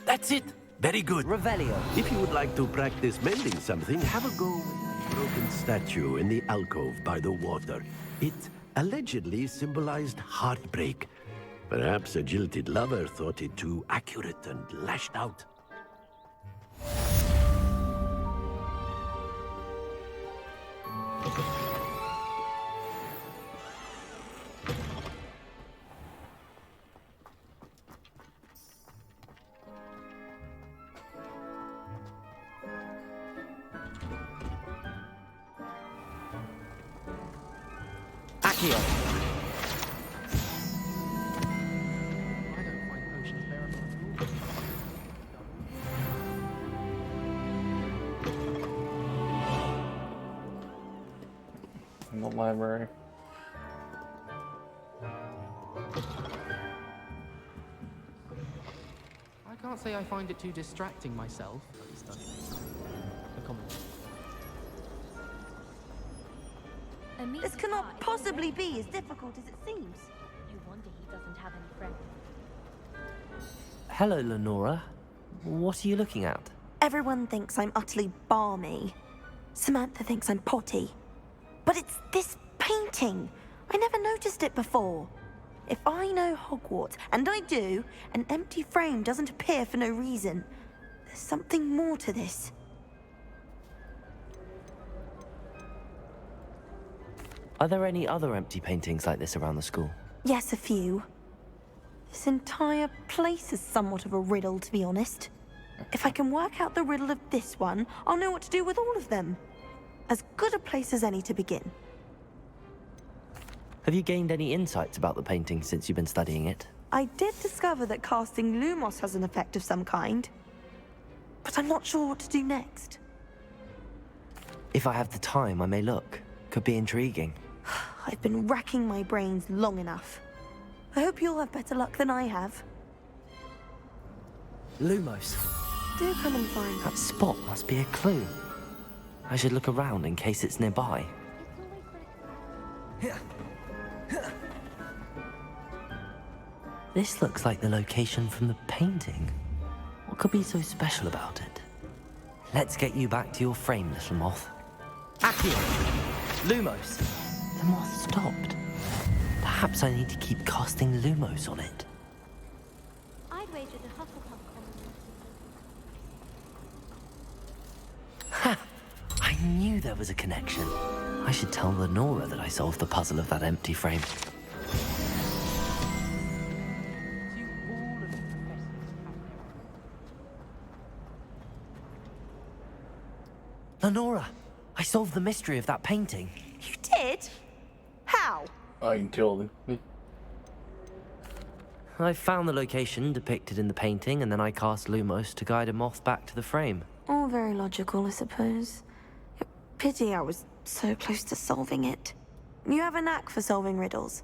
That's it. Very good. Revelio. If you would like to practice mending something, have a go with the broken statue in the alcove by the water. It allegedly symbolized heartbreak. Perhaps a jilted lover thought it too accurate and lashed out. Accio. In the library. I can't say I find it too distracting myself. This cannot possibly be as difficult as it seems. No wonder he doesn't have any friends. Hello, Lenora. What are you looking at? Everyone thinks I'm utterly balmy. Samantha thinks I'm potty. But it's this painting. I never noticed it before. If I know Hogwarts, and I do, an empty frame doesn't appear for no reason. There's something more to this. Are there any other empty paintings like this around the school? Yes, a few. This entire place is somewhat of a riddle, to be honest. If I can work out the riddle of this one, I'll know what to do with all of them. As good a place as any to begin. Have you gained any insights about the painting since you've been studying it? I did discover that casting Lumos has an effect of some kind. But I'm not sure what to do next. If I have the time, I may look. Could be intriguing. I've been racking my brains long enough. I hope you'll have better luck than I have. Lumos. Do come and find That spot must be a clue. I should look around in case it's nearby. This looks like the location from the painting. What could be so special about it? Let's get you back to your frame, little moth. Accio! Lumos! The moth stopped. Perhaps I need to keep casting Lumos on it. I'd wager the Hufflepuff common. Ha! I knew there was a connection. I should tell Lenora that I solved the puzzle of that empty frame. Lenora, I solved the mystery of that painting. You did? How? I ain't told him. I found the location depicted in the painting, and then I cast Lumos to guide a moth back to the frame. All very logical, I suppose. Pity I was so close to solving it. You have a knack for solving riddles.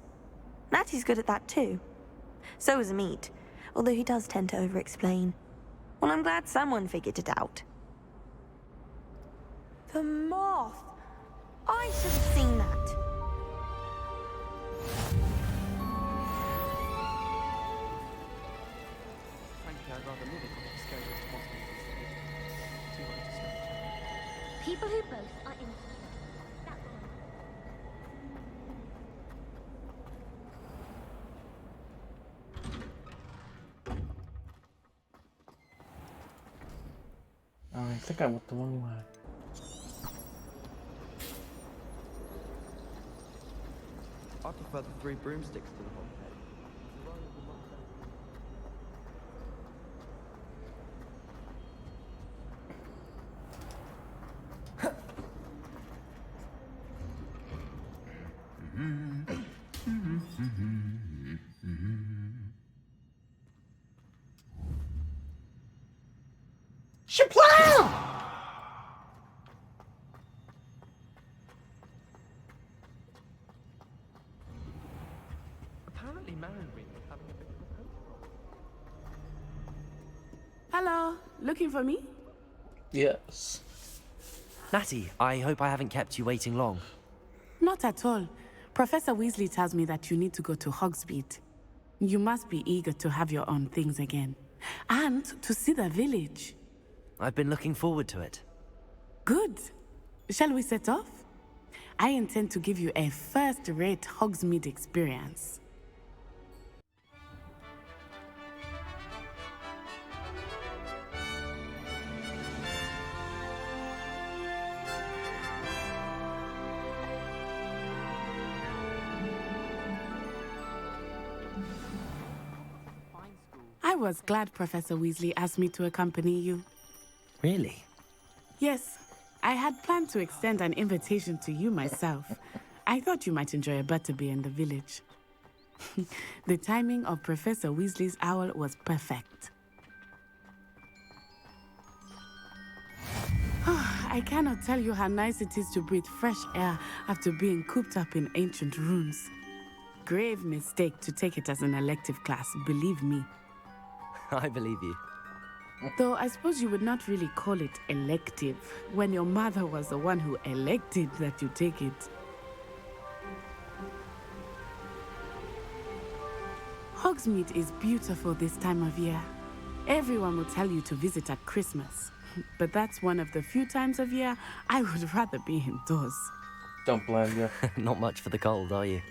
Natty's good at that too. So is Amit, although he does tend to over-explain. Well, I'm glad someone figured it out. The moth! I should have seen that. Frankly, I'd rather live it than be scared of monsters these days. Too much distraction. People who boast are insecure. That's I think I went the wrong way. I prefer the 3 broomsticks to the hot head. Apparently Marion was having a bit of a poke. Hello, looking for me? Yes. Natty, I hope I haven't kept you waiting long. Not at all. Professor Weasley tells me that you need to go to Hogsmeade. You must be eager to have your own things again. And to see the village. I've been looking forward to it. Good. Shall we set off? I intend to give you a first-rate Hogsmeade experience. I was glad Professor Weasley asked me to accompany you. Really? Yes, I had planned to extend an invitation to you myself. I thought you might enjoy a butterbeer in the village. The timing of Professor Weasley's owl was perfect. I cannot tell you how nice it is to breathe fresh air after being cooped up in ancient rooms. Grave mistake to take it as an elective class, believe me. I believe you. Though I suppose you would not really call it elective when your mother was the one who elected that you take it. Hogsmeade is beautiful this time of year. Everyone will tell you to visit at Christmas. But that's one of the few times of year I would rather be indoors. Don't blame you. Not much for the cold, are you?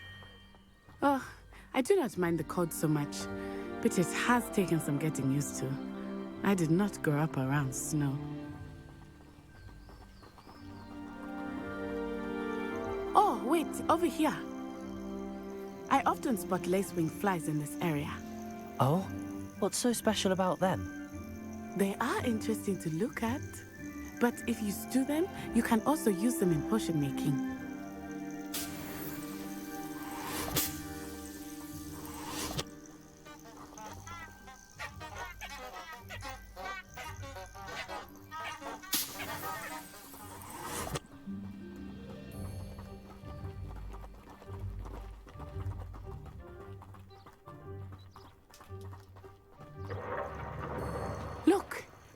Oh, I do not mind the cold so much, but it has taken some getting used to. I did not grow up around snow. Oh, wait, over here. I often spot lacewing flies in this area. Oh? What's so special about them? They are interesting to look at, but if you stew them, you can also use them in potion making.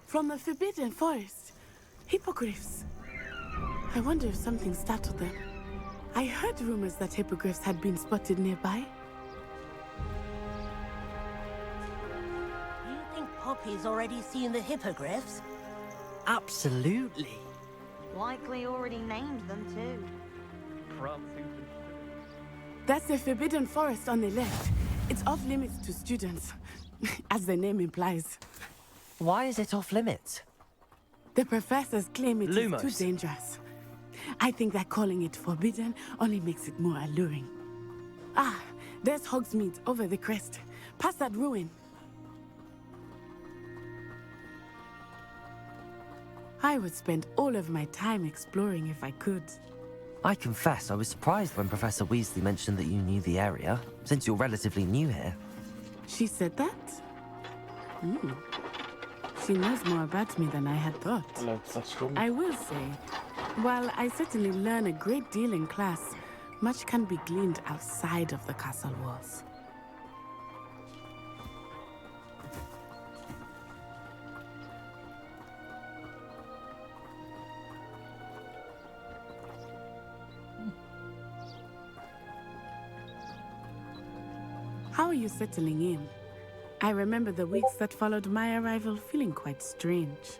From the Forbidden Forest. Hippogriffs. I wonder if something startled them. I heard rumors that hippogriffs had been spotted nearby. You think Poppy's already seen the hippogriffs? Absolutely. Likely already named them too. That's the Forbidden Forest on the left. It's off limits to students, as the name implies. Why is it off limits? The professors claim it Lumos. is too dangerous. I think that calling it forbidden only makes it more alluring. Ah, there's Hogsmeade over the crest. Past that ruin. I would spend all of my time exploring if I could. I confess I was surprised when Professor Weasley mentioned that you knew the area, since you're relatively new here. She said that? Hmm. She knows more about me than I had thought. I will say, while I certainly learn a great deal in class, much can be gleaned outside of the castle walls. How are you settling in? I remember the weeks that followed my arrival feeling quite strange.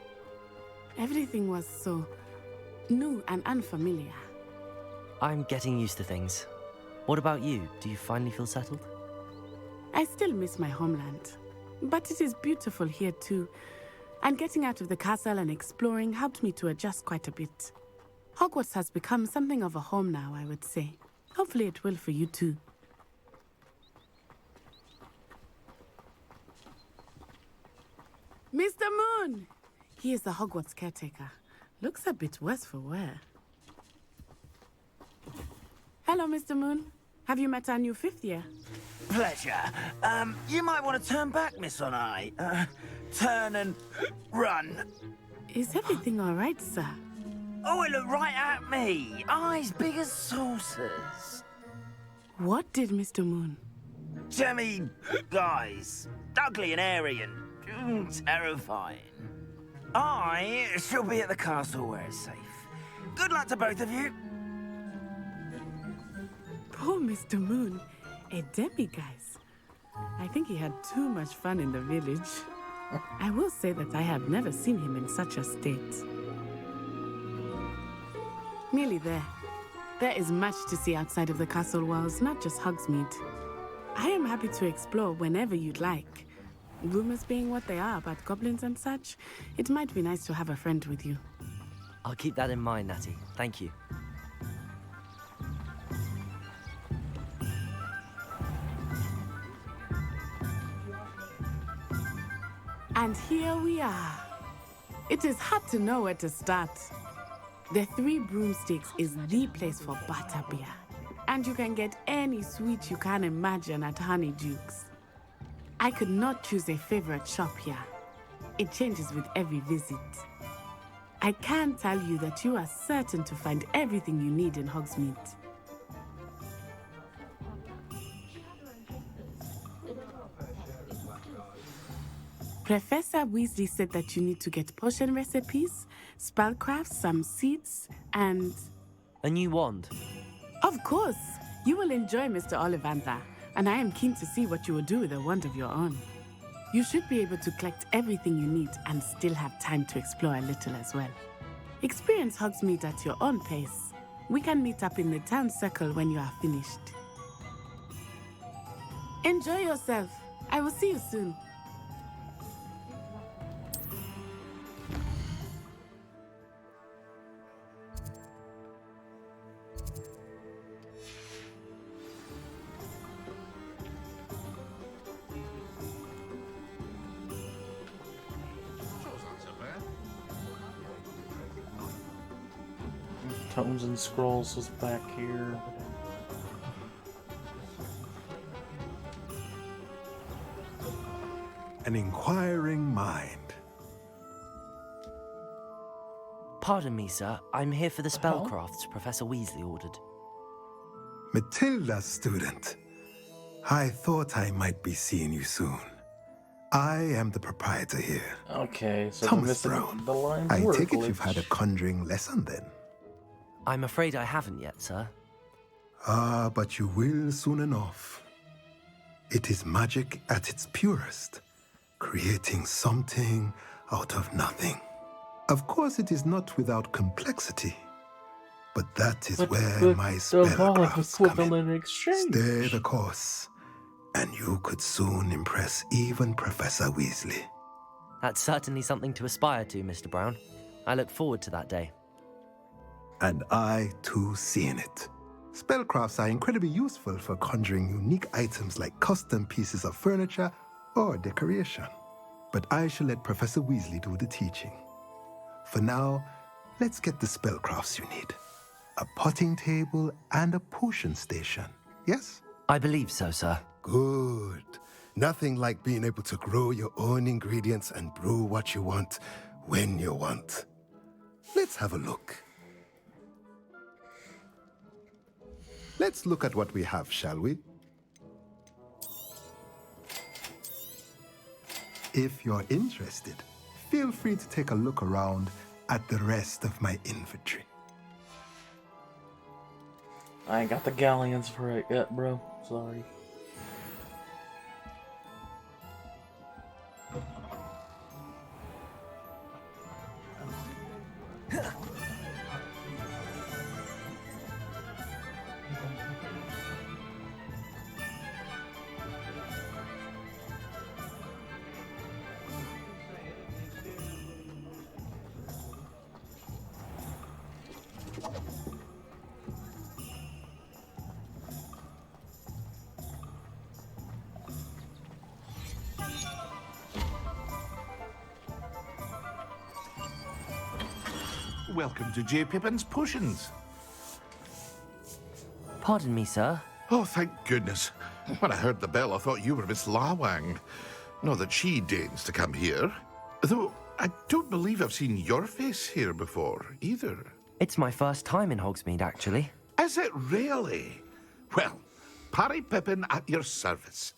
Everything was so new and unfamiliar. I'm getting used to things. What about you? Do you finally feel settled? I still miss my homeland, but it is beautiful here too. And getting out of the castle and exploring helped me to adjust quite a bit. Hogwarts has become something of a home now, I would say. Hopefully it will for you too. Mr. Moon! He is the Hogwarts caretaker. Looks a bit worse for wear. Hello, Mr. Moon. Have you met our new fifth year? Pleasure. You might want to turn back, Miss Onai. Turn and run. Is everything all right, sir? Oh, it looked right at me. Eyes big as saucers. What did Mr. Moon? Jemmy guys. Ugly and airy and terrifying. I shall be at the castle where it's safe. Good luck to both of you. Poor Mr. Moon. A demiguise. I think he had too much fun in the village. I will say that I have never seen him in such a state. Nearly there. There is much to see outside of the castle walls, not just Hogsmeade. I am happy to explore whenever you'd like. Rumors being what they are about goblins and such, it might be nice to have a friend with you. I'll keep that in mind, Natty. Thank you. And here we are. It is hard to know where to start. The Three Broomsticks is the place for butterbeer. And you can get any sweet you can imagine at Honeyduke's. I could not choose a favorite shop here. It changes with every visit. I can tell you that you are certain to find everything you need in Hogsmeade. Professor Weasley said that you need to get potion recipes, spellcrafts, some seeds, and... A new wand? Of course! You will enjoy Mr. Ollivander, and I am keen to see what you will do with a wand of your own. You should be able to collect everything you need and still have time to explore a little as well. Experience Hogsmeade at your own pace. We can meet up in the town circle when you are finished. Enjoy yourself. I will see you soon. Tomes and Scrolls was back here. An inquiring mind. Pardon me, sir. I'm here for the spellcrafts Professor Weasley ordered. Matilda, student. I thought I might be seeing you soon. I am the proprietor here. Okay, so Thomas Brown. the lines I were take it glitched. you've had a conjuring lesson then? I'm afraid I haven't yet, sir. Ah, but you will soon enough. It is magic at its purest, creating something out of nothing. Of course, it is not without complexity, but that is where my spellcrafts come in. Stay the course, and you could soon impress even Professor Weasley. That's certainly something to aspire to, Mr. Brown. I look forward to that day. And I, too, see in it. Spellcrafts are incredibly useful for conjuring unique items like custom pieces of furniture or decoration. But I shall let Professor Weasley do the teaching. For now, let's get the spellcrafts you need. A potting table and a potion station, yes? I believe so, sir. Good. Nothing like being able to grow your own ingredients and brew what you want when you want. Let's have a look. Let's look at what we have, shall we? If you're interested, feel free to take a look around at the rest of my inventory. I ain't got the galleons for it yet, bro. Sorry. Welcome to J. Pippin's Potions. Pardon me, sir. Oh, thank goodness. When I heard the bell, I thought you were Miss Lawang. Not that she deigns to come here. Though, I don't believe I've seen your face here before, either. It's my first time in Hogsmeade, actually. Is it really? Well, Parry Pippin at your service.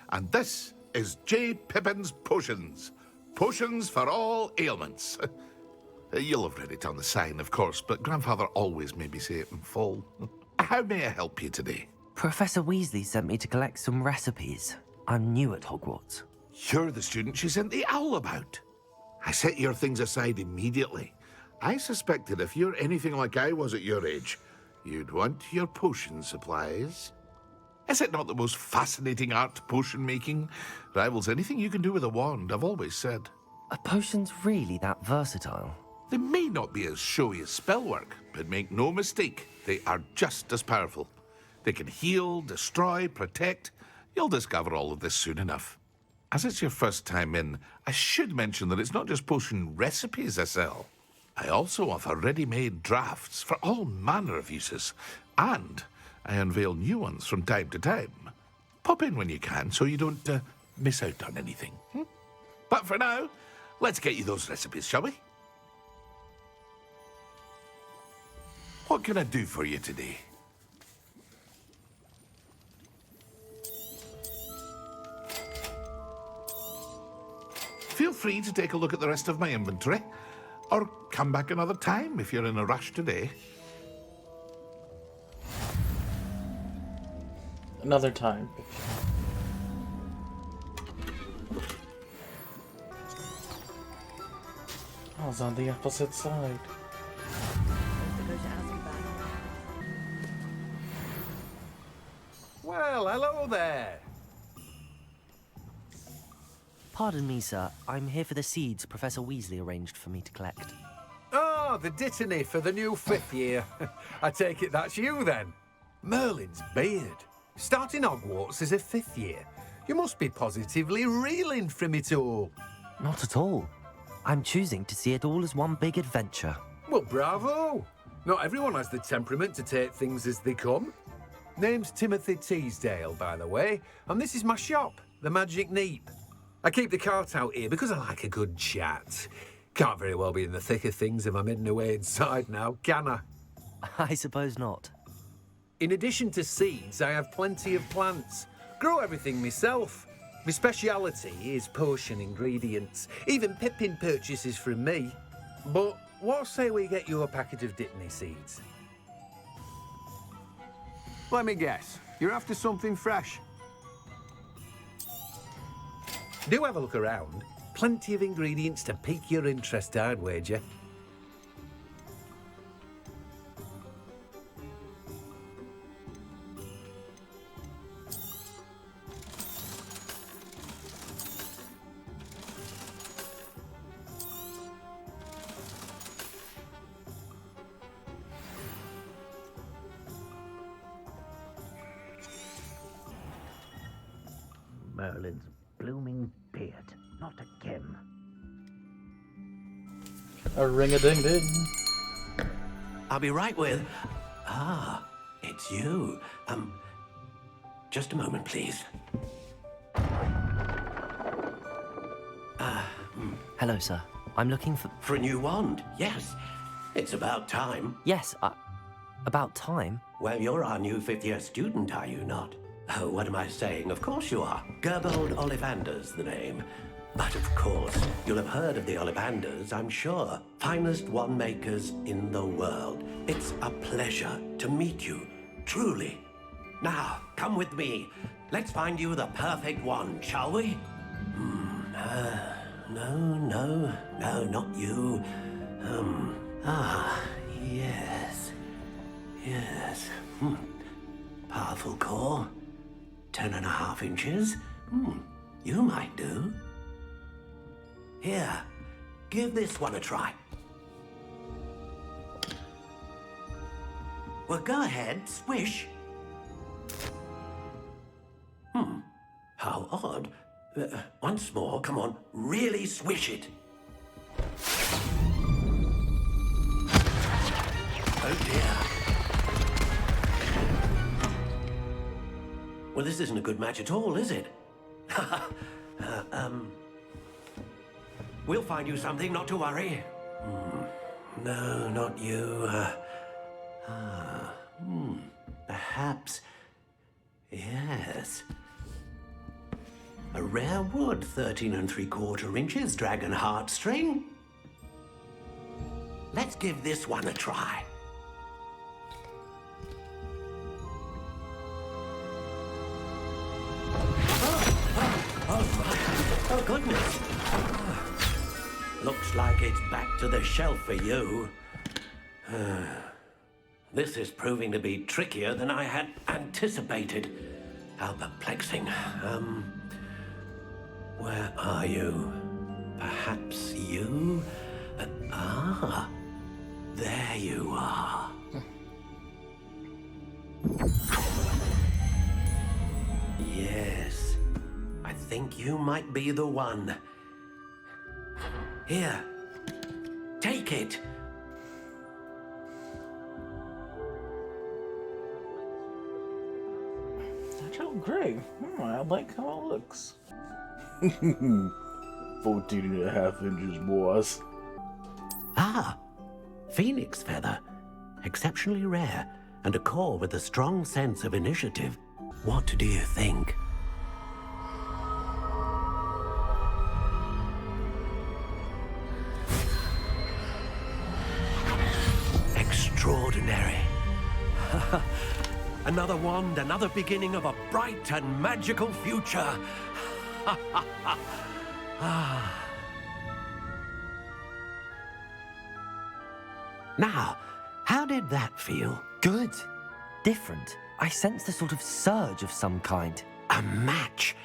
And this is J. Pippin's Potions. Potions for all ailments. You'll have read it on the sign, of course, but Grandfather always made me say it in full. How may I help you today? Professor Weasley sent me to collect some recipes. I'm new at Hogwarts. You're the student she sent the owl about. I set your things aside immediately. I suspected if you're anything like I was at your age, you'd want your potion supplies. Is it not the most fascinating art, potion making? Rivals anything you can do with a wand, I've always said. Are potions really that versatile? They may not be as showy as spellwork, but make no mistake, they are just as powerful. They can heal, destroy, protect. You'll discover all of this soon enough. As it's your first time in, I should mention that it's not just potion recipes I sell. I also offer ready-made drafts for all manner of uses, and I unveil new ones from time to time. Pop in when you can so you don't miss out on anything. But for now, let's get you those recipes, shall we? What can I do for you today? Feel free to take a look at the rest of my inventory, or come back another time if you're in a rush today. Another time. I was on the opposite side. Well, hello there. Pardon me, sir. I'm here for the seeds Professor Weasley arranged for me to collect. Oh, the dittany for the new 5th year. I take it that's you, then. Merlin's beard. Starting Hogwarts as a 5th year. You must be positively reeling from it all. Not at all. I'm choosing to see it all as one big adventure. Well, bravo. Not everyone has the temperament to take things as they come. Name's Timothy Teasdale, by the way, and this is my shop, the Magic Neep. I keep the cart out here because I like a good chat. Can't very well be in the thick of things if I'm hidden away inside now, can I? I suppose not. In addition to seeds, I have plenty of plants. Grow everything myself. My speciality is potion ingredients. Even Pippin purchases from me. But what say we get you a packet of Dittany seeds? Let me guess. You're after something fresh. Do have a look around. Plenty of ingredients to pique your interest, I'd wager. Merlin's blooming beard. Not again. A ring-a-ding-ding. I'll be right with... Ah, it's you. Just a moment, please. Hello, sir. I'm looking for... For a new wand, yes. It's about time. Yes, about time? Well, you're our new fifth-year student, are you not? Oh, what am I saying? Of course you are. Gerbold Ollivander's the name. But of course, you'll have heard of the Ollivanders, I'm sure. Finest wand makers in the world. It's a pleasure to meet you, truly. Now, come with me. Let's find you the perfect wand, shall we? No, not you. Yes. Powerful core. 10.5 inches. You might do. Here, give this one a try. Well, go ahead, swish. How odd. Once more, come on, really swish it. Oh dear. Well, this isn't a good match at all, is it? We'll find you something, not to worry. No, not you. Perhaps... Yes. A rare wood, 13 3/4 inches, dragon heartstring. Let's give this one a try. Oh, goodness. Looks like it's back to the shelf for you. This is proving to be trickier than I had anticipated. How perplexing. Where are you? Perhaps you? There you are. Yes. I think you might be the one. Here. Take it. Oh, great. I like how it looks. 14.5 inches, boys. Ah, phoenix feather. Exceptionally rare, and a core with a strong sense of initiative. What do you think? Extraordinary. Another wand, another beginning of a bright and magical future. Now, how did that feel? Good. Different. I sensed a sort of surge of some kind. A match.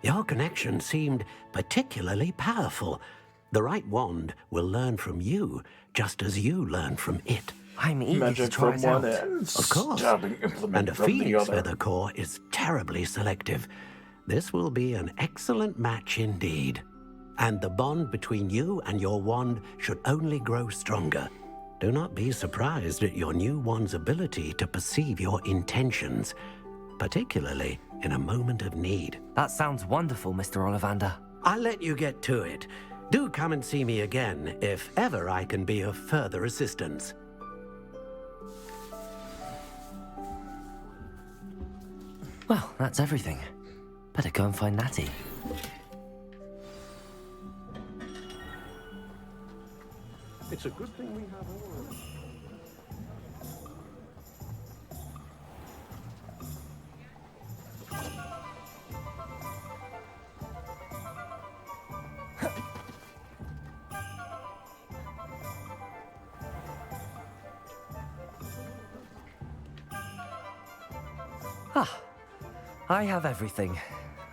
Your connection seemed particularly powerful. The right wand will learn from you, just as you learn from it. I'm eager to try it out. Of course. And a phoenix feather core is terribly selective. This will be an excellent match indeed. And the bond between you and your wand should only grow stronger. Do not be surprised at your new wand's ability to perceive your intentions, particularly in a moment of need. That sounds wonderful, Mr. Ollivander. I'll let you get to it. Do come and see me again if ever I can be of further assistance. Well, that's everything. Better go and find Natty. It's a good thing we have all. Ah, I have everything.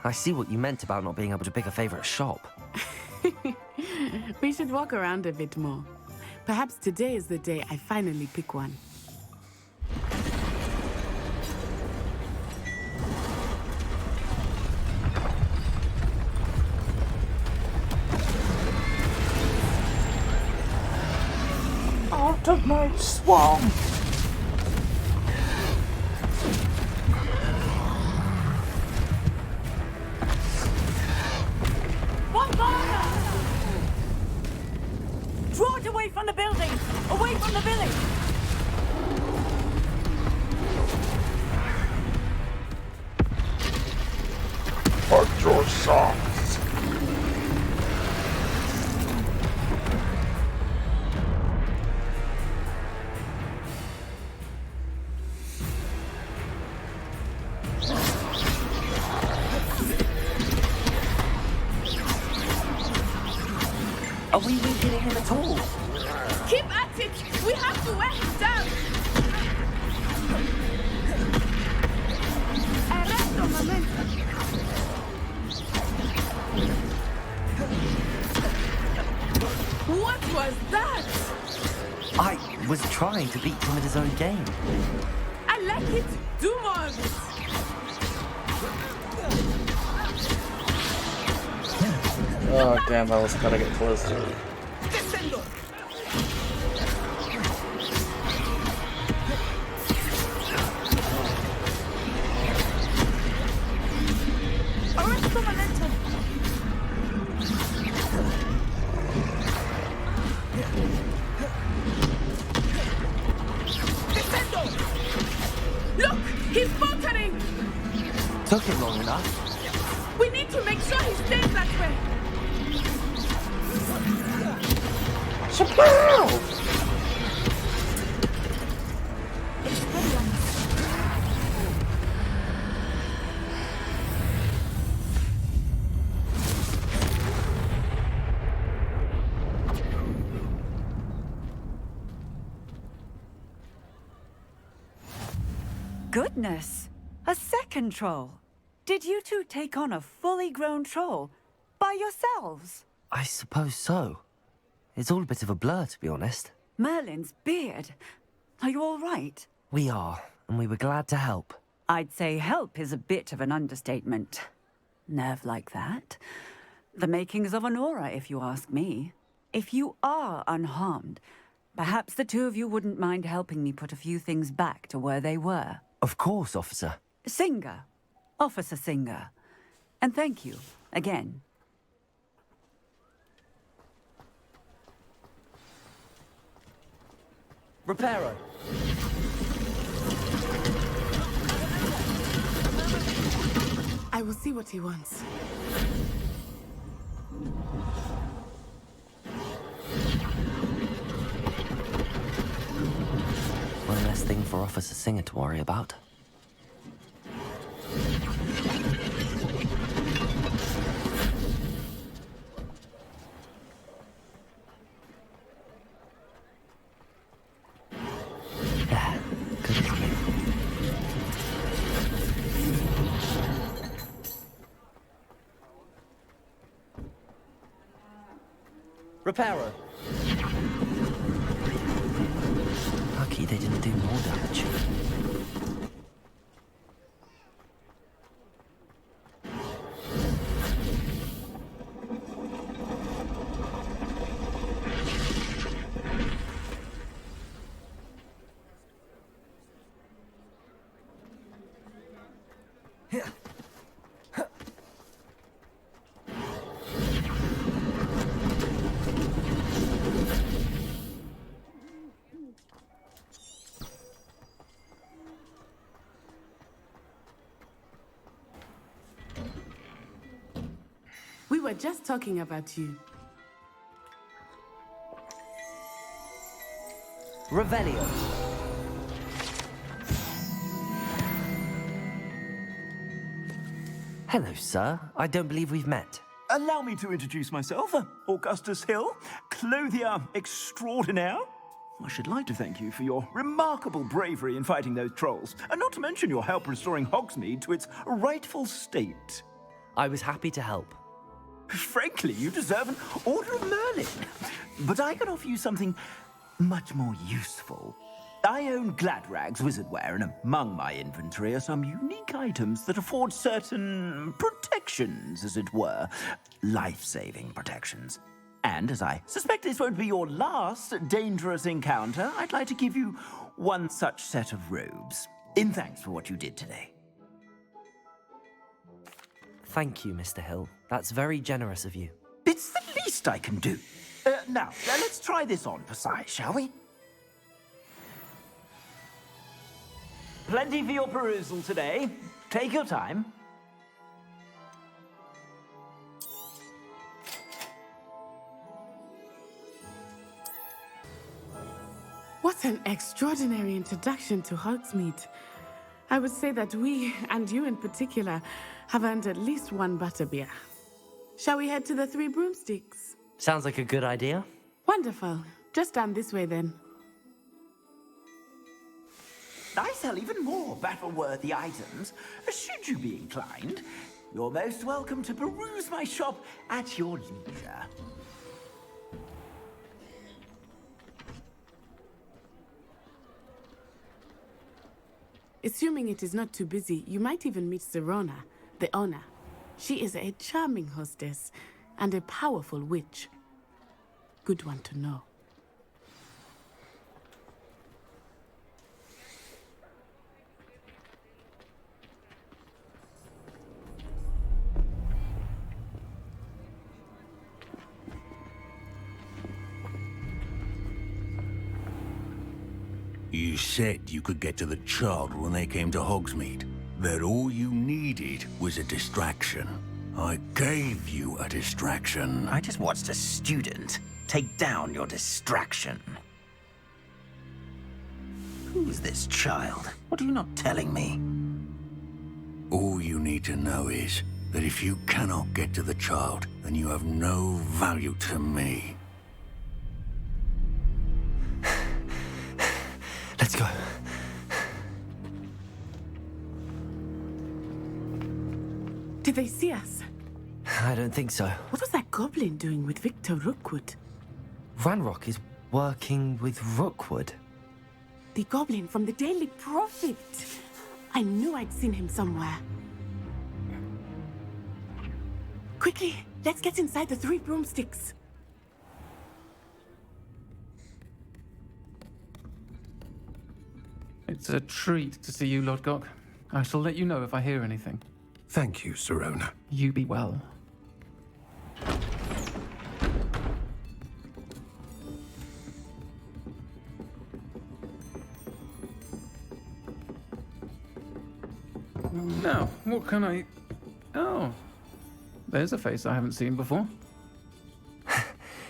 I see what you meant about not being able to pick a favorite shop. We should walk around a bit more. Perhaps today is the day I finally pick one. Out of my swamp! Draw it away from the building! Away from the village! Put your socks! Are we weakening him at all? Keep at it! We have to wear him down! Arresto momentum! What was that? I was trying to beat him at his own game. I like it! Do more of it! Oh, damn, I was gonna get close to it. Arresto momentum! Look! He's faltering! Took him long enough. We need to make sure he stays that way! Goodness! A second troll! Did you two take on a fully grown troll by yourselves? I suppose so. It's all a bit of a blur, to be honest. Merlin's beard. Are you all right? We are, and we were glad to help. I'd say help is a bit of an understatement. Nerve like that. The makings of an aura, if you ask me. If you are unharmed, perhaps the two of you wouldn't mind helping me put a few things back to where they were. Of course, officer. Singer. Officer Singer. And thank you, again. Reparo. I will see what he wants. One less thing for Officer Singer to worry about. Reparo. Lucky they didn't do more damage. were just talking about you. Revelio. Hello, sir. I don't believe we've met. Allow me to introduce myself. Augustus Hill, clothier extraordinaire. I should like to thank you for your remarkable bravery in fighting those trolls, and not to mention your help restoring Hogsmeade to its rightful state. I was happy to help. Frankly, you deserve an Order of Merlin. But I can offer you something much more useful. I own Gladrag's wizardware, and among my inventory are some unique items that afford certain protections, as it were. Life-saving protections. And as I suspect this won't be your last dangerous encounter, I'd like to give you one such set of robes, in thanks for what you did today. Thank you, Mr. Hill. That's very generous of you. It's the least I can do. Now, let's try this on for size, shall we? Plenty for your perusal today. Take your time. What an extraordinary introduction to Hogsmeade. I would say that we, and you in particular, have earned at least one butterbeer. Shall we head to the Three Broomsticks? Sounds like a good idea. Wonderful. Just down this way then. I sell even more battle-worthy items, should you be inclined. You're most welcome to peruse my shop at your leisure. Assuming it is not too busy, you might even meet Serona, the owner. She is a charming hostess and a powerful witch. Good one to know. You said you could get to the child when they came to Hogsmeade. That all you needed was a distraction. I gave you a distraction. I just watched a student take down your distraction. Who's this child? What are you not telling me? All you need to know is that if you cannot get to the child, then you have no value to me. Let's go. Did they see us? I don't think so. What was that goblin doing with Victor Rookwood? Ranrock is working with Rookwood. The goblin from the Daily Prophet. I knew I'd seen him somewhere. Quickly, let's get inside the Three Broomsticks. It's a treat to see you, Lodgok. I shall let you know if I hear anything. Thank you, Serona. You be well. Now, what can I... Oh, there's a face I haven't seen before.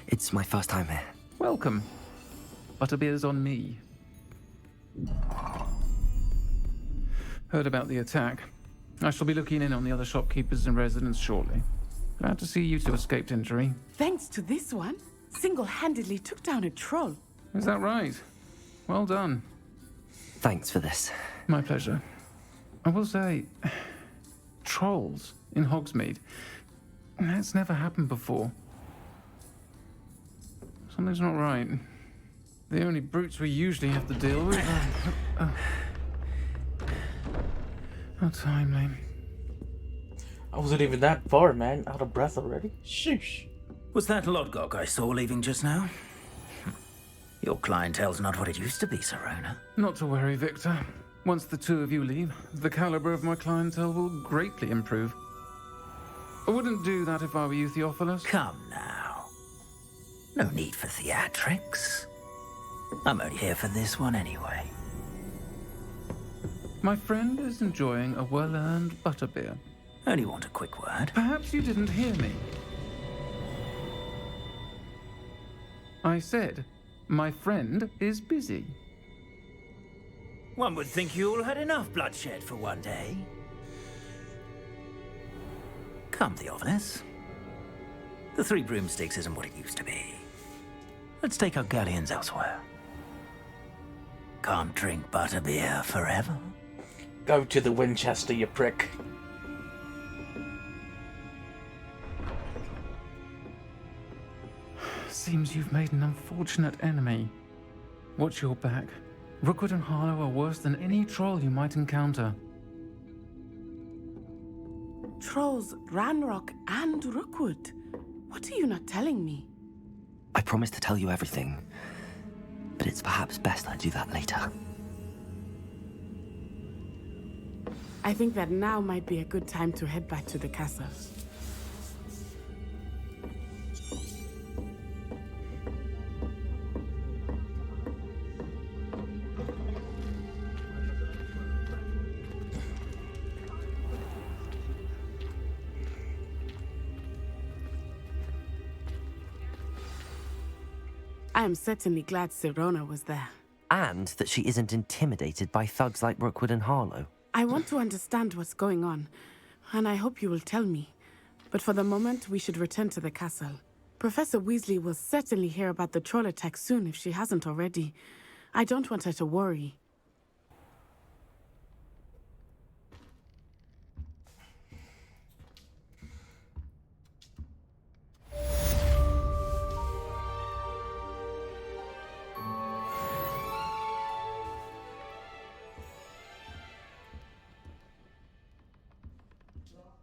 It's my first time here. Welcome. Butterbeer's on me. Heard about the attack. I shall be looking in on the other shopkeepers and residents shortly. Glad to see you two escaped injury. Thanks to this one, single-handedly took down a troll. Is that right? Well done. Thanks for this. My pleasure. I will say, trolls in Hogsmeade. That's never happened before. Something's not right. The only brutes we usually have to deal with. How timely. I wasn't even that far, man. Out of breath already. Sheesh. Was that Lodgok I saw leaving just now? Your clientele's not what it used to be, Serona. Not to worry, Victor. Once the two of you leave, the caliber of my clientele will greatly improve. I wouldn't do that if I were you, Theophilus. Come now. No need for theatrics. I'm only here for this one anyway. My friend is enjoying a well-earned butterbeer. Only want a quick word. Perhaps you didn't hear me. I said, my friend is busy. One would think you all had enough bloodshed for one day. Come, Theophilus. The Three Broomsticks isn't what it used to be. Let's take our galleons elsewhere. Can't drink butterbeer forever. Go to the Winchester, you prick. Seems you've made an unfortunate enemy. Watch your back. Rookwood and Harlow are worse than any troll you might encounter. Trolls, Ranrock, and Rookwood. What are you not telling me? I promised to tell you everything, but it's perhaps best I do that later. I think that now might be a good time to head back to the castle. I am certainly glad Sirona was there. And that she isn't intimidated by thugs like Rookwood and Harlow. I want to understand what's going on, and I hope you will tell me. But for the moment, we should return to the castle. Professor Weasley will certainly hear about the troll attack soon if she hasn't already. I don't want her to worry.